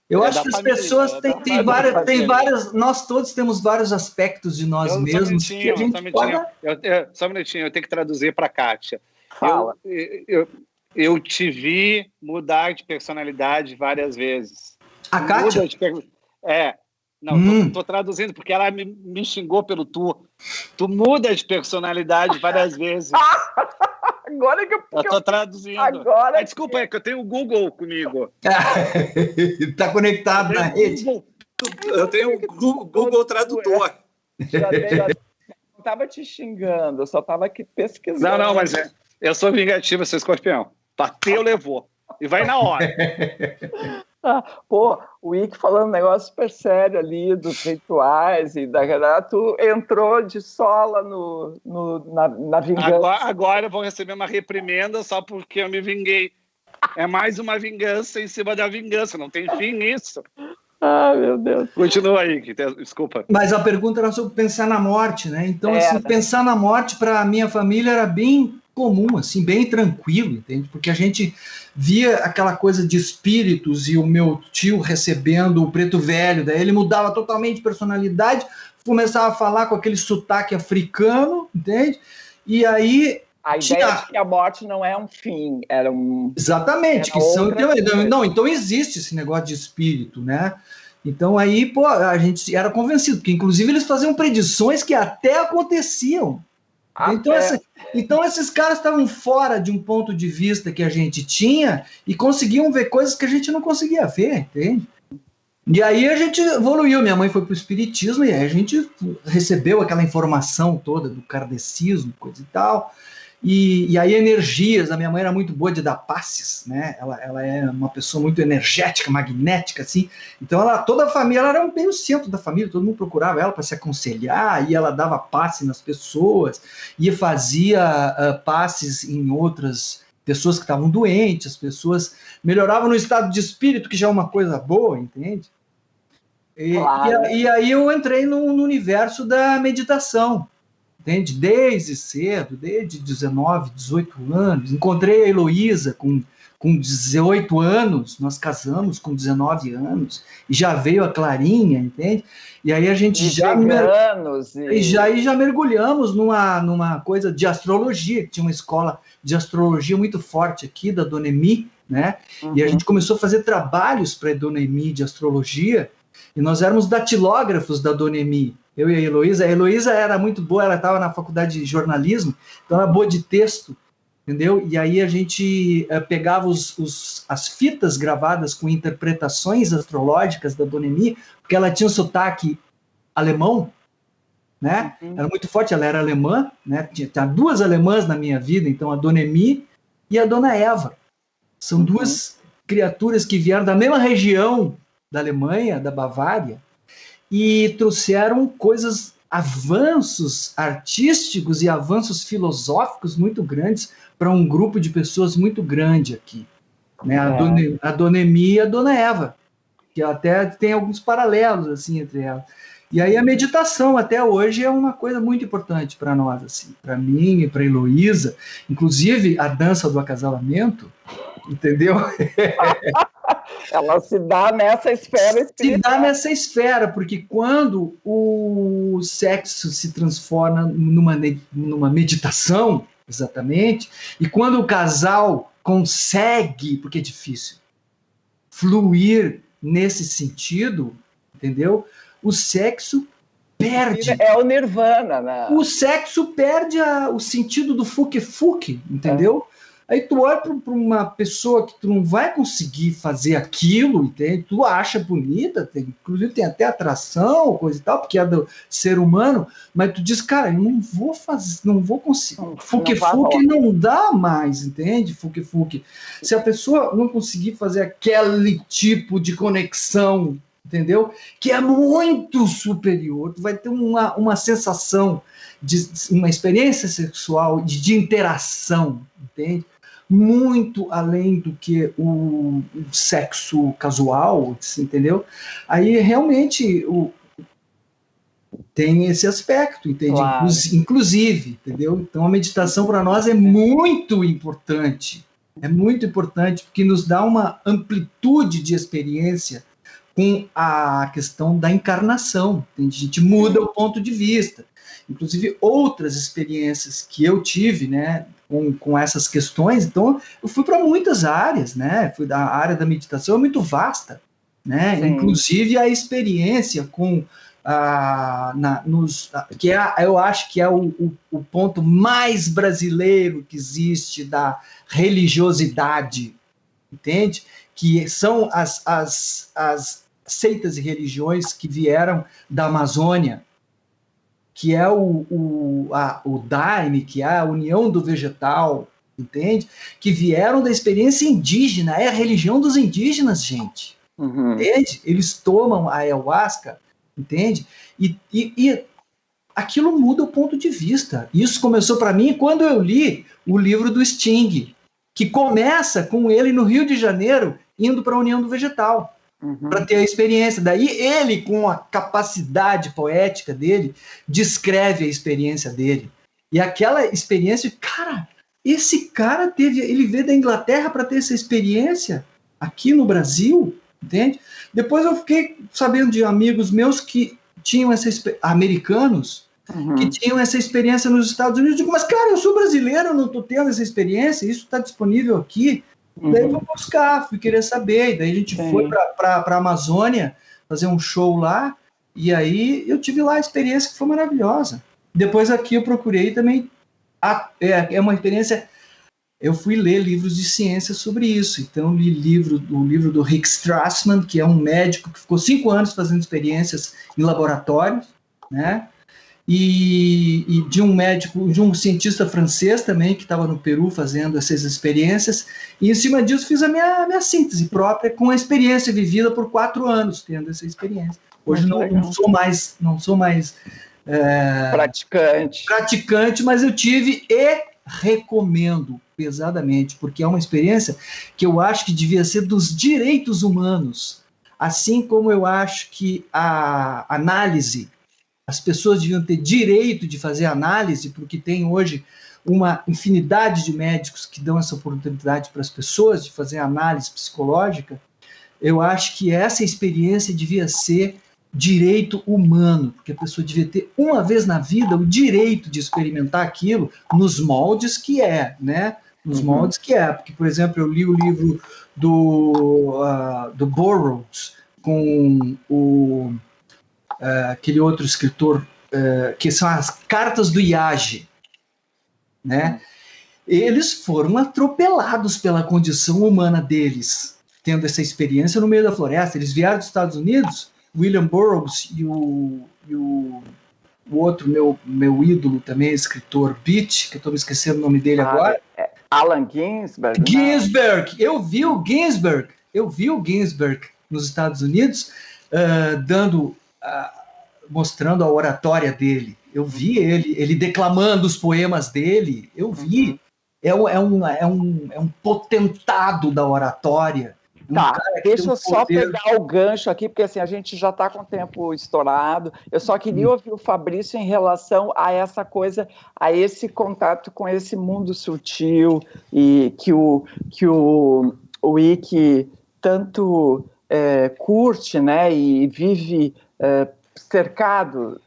Eu acho que as pessoas têm várias. Nós todos temos vários aspectos de nós mesmos. Só um minutinho, eu tenho que traduzir para a Kátia. Fala. Eu te vi mudar de personalidade várias vezes. A Kátia? Estou traduzindo porque ela me xingou pelo tu. Tu muda de personalidade várias vezes. Agora que eu estou traduzindo. Desculpa, é que eu tenho o Google comigo. Está conectado na rede. Eu tenho o Google Tradutor. Eu não estava te xingando, eu só estava aqui pesquisando. Não, mas eu sou vingativo, seu escorpião. Bateu, levou. E vai na hora. Pô, o Ike falando um negócio super sério ali dos rituais e da tu entrou de sola na vingança. Agora eu vou receber uma reprimenda só porque eu me vinguei. É mais uma vingança em cima da vingança, não tem fim nisso. Meu Deus. Continua aí, desculpa. Mas a pergunta era sobre pensar na morte, né? Então, assim, pensar na morte para a minha família era bem comum, assim, bem tranquilo, entende? Porque a gente via aquela coisa de espíritos e o meu tio recebendo o preto velho, daí ele mudava totalmente de personalidade, começava a falar com aquele sotaque africano, entende? E aí a ideia de que a morte não é um fim, era um... Exatamente, que são... Então existe esse negócio de espírito, né? Então aí, pô, a gente era convencido, porque inclusive eles faziam predições que até aconteciam. Então esses caras estavam fora de um ponto de vista que a gente tinha e conseguiam ver coisas que a gente não conseguia ver, entende? E aí a gente evoluiu, minha mãe foi para o espiritismo e aí a gente recebeu aquela informação toda do kardecismo, coisa e tal. E aí energias, a minha mãe era muito boa de dar passes, né? Ela é uma pessoa muito energética, magnética, assim. Então toda a família, ela era meio centro da família, todo mundo procurava ela para se aconselhar, e ela dava passe nas pessoas, e fazia passes em outras pessoas que estavam doentes, as pessoas melhoravam no estado de espírito, que já é uma coisa boa, entende? E aí eu entrei no universo da meditação. Entende? Desde cedo, desde 19, 18 anos. Encontrei a Heloísa com 18 anos, nós casamos com 19 anos, e já veio a Clarinha, entende? E aí a gente já mergulhamos numa coisa de astrologia, que tinha uma escola de astrologia muito forte aqui, da Dona Emi, né? E a gente começou a fazer trabalhos para a Dona Emi de astrologia, e nós éramos datilógrafos da Dona Emi, eu e a Heloísa era muito boa, ela estava na faculdade de jornalismo, então era boa de texto, entendeu? E aí a gente pegava as fitas gravadas com interpretações astrológicas da Dona Emi, porque ela tinha um sotaque alemão, né? Era muito forte, ela era alemã, né? Tinha duas alemãs na minha vida, então a Dona Emi e a Dona Eva. São duas criaturas que vieram da mesma região da Alemanha, da Bavária, e trouxeram avanços artísticos e avanços filosóficos muito grandes para um grupo de pessoas muito grande aqui. Né? A Dona Emi e a Dona Eva, que até tem alguns paralelos assim, entre elas. E aí a meditação até hoje é uma coisa muito importante para nós, assim, para mim e para a Heloísa, inclusive a dança do acasalamento, entendeu? Ela se dá nessa esfera espiritual. Se dá nessa esfera, porque quando o sexo se transforma numa meditação, exatamente, e quando o casal consegue, porque é difícil, fluir nesse sentido, entendeu? O sexo perde. É o nirvana, né? O sexo perde o sentido do fuque-fuque, entendeu? Aí tu olha para uma pessoa que tu não vai conseguir fazer aquilo, entende? Tu acha bonita, inclusive tem até atração, coisa e tal, porque é do ser humano, mas tu diz, cara, eu não vou fazer, não vou conseguir. Fuque-fuque não dá mais, entende? Fuque-fuque. Se a pessoa não conseguir fazer aquele tipo de conexão, entendeu? Que é muito superior, tu vai ter uma sensação, uma experiência sexual de interação, entende? Muito além do que o sexo casual, entendeu? Aí realmente tem esse aspecto, entende? Claro. Inclusive, entendeu? Então a meditação para nós é muito importante porque nos dá uma amplitude de experiência com a questão da encarnação, entende? A gente muda o ponto de vista. Inclusive outras experiências que eu tive, né, com essas questões, então eu fui para muitas áreas, né, a área da meditação é muito vasta, né, inclusive a experiência com, eu acho que é o ponto mais brasileiro que existe da religiosidade, entende? Que são as seitas e religiões que vieram da Amazônia, que é o Daime, que é a união do vegetal, entende? Que vieram da experiência indígena, é a religião dos indígenas, gente. entende? Eles tomam a ayahuasca, entende? E aquilo muda o ponto de vista. Isso começou para mim quando eu li o livro do Sting, que começa com ele no Rio de Janeiro, indo para a União do Vegetal, para ter a experiência. Daí ele, com a capacidade poética dele, descreve a experiência dele. E aquela experiência, cara, esse cara ele veio da Inglaterra para ter essa experiência aqui no Brasil, entende? Depois eu fiquei sabendo de amigos meus que tinham americanos, que tinham essa experiência nos Estados Unidos. Eu digo, mas cara, eu sou brasileiro, eu não estou tendo essa experiência, isso está disponível aqui. Daí eu fui buscar, fui querer saber, daí a gente foi para a Amazônia fazer um show lá, e aí eu tive lá a experiência que foi maravilhosa. Depois aqui eu procurei também, é uma experiência, eu fui ler livros de ciência sobre isso, então li o livro do Rick Strassman, que é um médico que ficou 5 anos fazendo experiências em laboratórios, né? E de um médico, de um cientista francês também, que estava no Peru fazendo essas experiências, e em cima disso fiz a minha síntese própria com a experiência vivida por 4 anos, tendo essa experiência. Hoje não sou mais praticante, mas eu tive e recomendo pesadamente, porque é uma experiência que eu acho que devia ser dos direitos humanos, assim como eu acho que a análise, as pessoas deviam ter direito de fazer análise, porque tem hoje uma infinidade de médicos que dão essa oportunidade para as pessoas de fazer análise psicológica. Eu acho que essa experiência devia ser direito humano, porque a pessoa devia ter uma vez na vida o direito de experimentar aquilo nos moldes que é, né? Nos moldes que é. Porque, por exemplo, eu li o livro do Burroughs com aquele outro escritor, que são as Cartas do Iage, né? Eles foram atropelados pela condição humana deles, tendo essa experiência no meio da floresta. Eles vieram dos Estados Unidos, William Burroughs e o outro, meu ídolo também, escritor Beach, que eu estou me esquecendo o nome dele agora. Allen Ginsberg. Ginsberg. Eu vi o Ginsberg nos Estados Unidos, mostrando a oratória dele. Eu vi ele declamando os poemas dele. Eu vi. É um potentado da oratória. Tá, deixa eu só pegar o gancho aqui, porque assim, a gente já está com o tempo estourado. Eu só queria ouvir o Fabrício em relação a essa coisa, a esse contato com esse mundo sutil e que o Wiki tanto curte, né, e vive cercado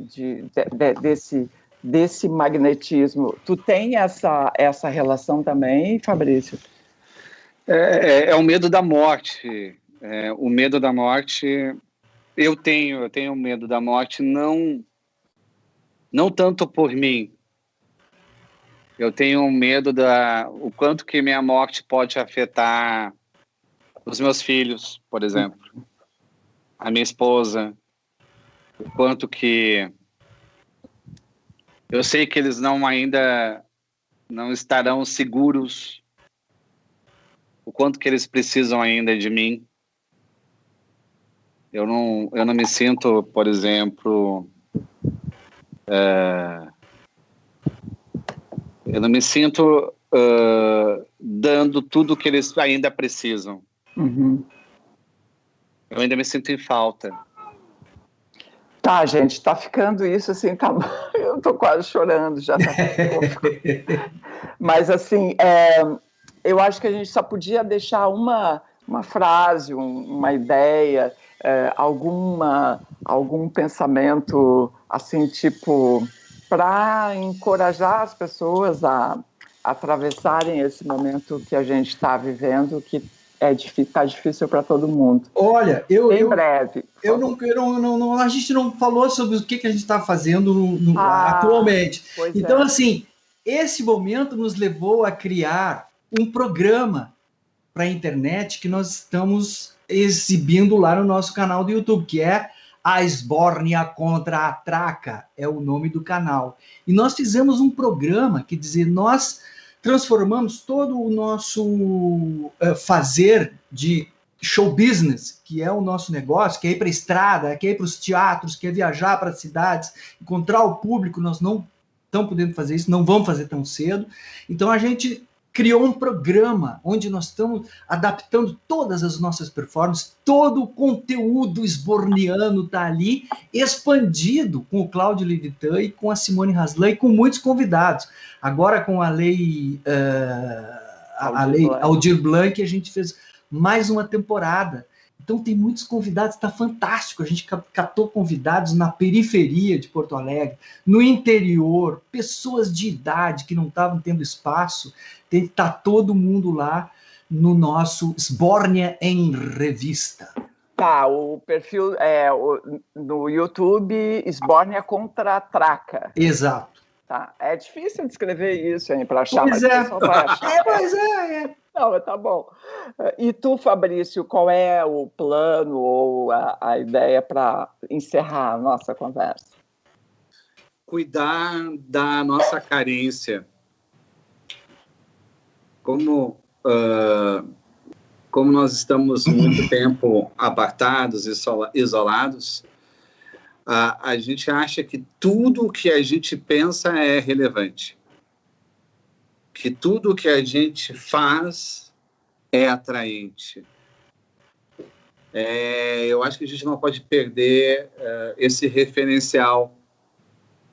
desse magnetismo. Tu tem essa relação também, Fabrício? É o medo da morte. O medo da morte, eu tenho medo da morte, não tanto por mim. Eu tenho medo o quanto que minha morte pode afetar os meus filhos, por exemplo, a minha esposa, o quanto que eu sei que eles ainda não estarão seguros, o quanto que eles precisam ainda de mim. Eu não me sinto, por exemplo, eu não me sinto dando tudo que eles ainda precisam. Eu ainda me sinto em falta. Tá, gente, tá ficando isso assim, tá... eu tô quase chorando, já tá. Mas assim, eu acho que a gente só podia deixar uma frase, uma ideia, algum pensamento, assim, tipo, para encorajar as pessoas a atravessarem esse momento que a gente está vivendo, que tá difícil para todo mundo. Olha, em breve. A gente não falou sobre o que a gente está fazendo atualmente. Então, assim, esse momento nos levou a criar um programa para a internet que nós estamos exibindo lá no nosso canal do YouTube, que é A Esbórnia contra a Traca, é o nome do canal. E nós fizemos um programa, quer dizer, nós transformamos todo o nosso fazer de show business, que é o nosso negócio, quer ir para a estrada, quer ir para os teatros, quer viajar para as cidades, encontrar o público, nós não estamos podendo fazer isso, não vamos fazer tão cedo. Então a gente criou um programa onde nós estamos adaptando todas as nossas performances, todo o conteúdo esborniano está ali, expandido com o Cláudio Levitan e com a Simone Haslan e com muitos convidados. Agora com a lei Aldir Blanc, a gente fez mais uma temporada. Então tem muitos convidados, está fantástico. A gente captou convidados na periferia de Porto Alegre, no interior, pessoas de idade que não estavam tendo espaço. Está todo mundo lá no nosso Esbórnia em Revista. Tá, o perfil no YouTube, Esbórnia contra a Traca. Exato. Tá. É difícil de escrever isso, hein, para achar, pois mas o pessoal vai achar. Pois é. Não, tá bom. E tu, Fabrício, qual é o plano ou a ideia para encerrar a nossa conversa? Cuidar da nossa carência. Como nós estamos muito tempo apartados, isolados, a gente acha que tudo o que a gente pensa é relevante. Que tudo o que a gente faz é atraente. Eu acho que a gente não pode perder esse referencial.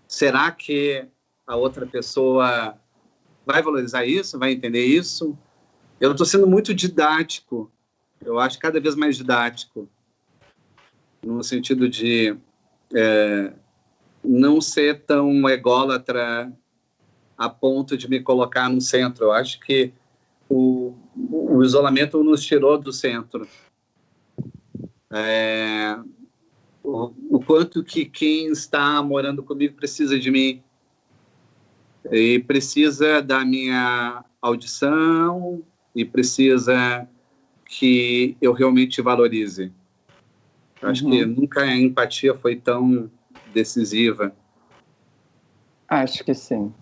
Será que a outra pessoa vai valorizar isso? Vai entender isso? Eu estou sendo muito didático. Eu acho cada vez mais didático. No sentido de não ser tão ególatra a ponto de me colocar no centro. Eu acho que o isolamento nos tirou do centro. O quanto que quem está morando comigo precisa de mim e precisa da minha audição e precisa que eu realmente valorize. Eu acho que nunca a empatia foi tão decisiva. Acho que sim.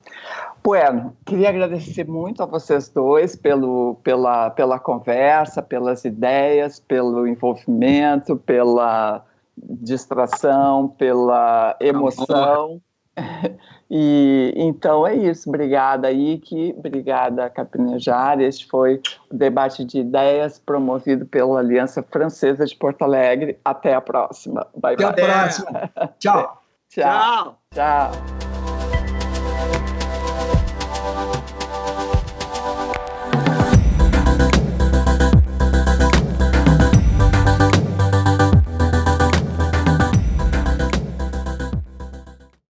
Bueno, queria agradecer muito a vocês dois pela conversa, pelas ideias, pelo envolvimento, pela distração, pela emoção. E então é isso. Obrigada, Ike. Obrigada, Capinejar. Este foi o debate de ideias promovido pela Aliança Francesa de Porto Alegre. Até a próxima. Bye, Até bye. a próxima. Tchau. Tchau. Tchau.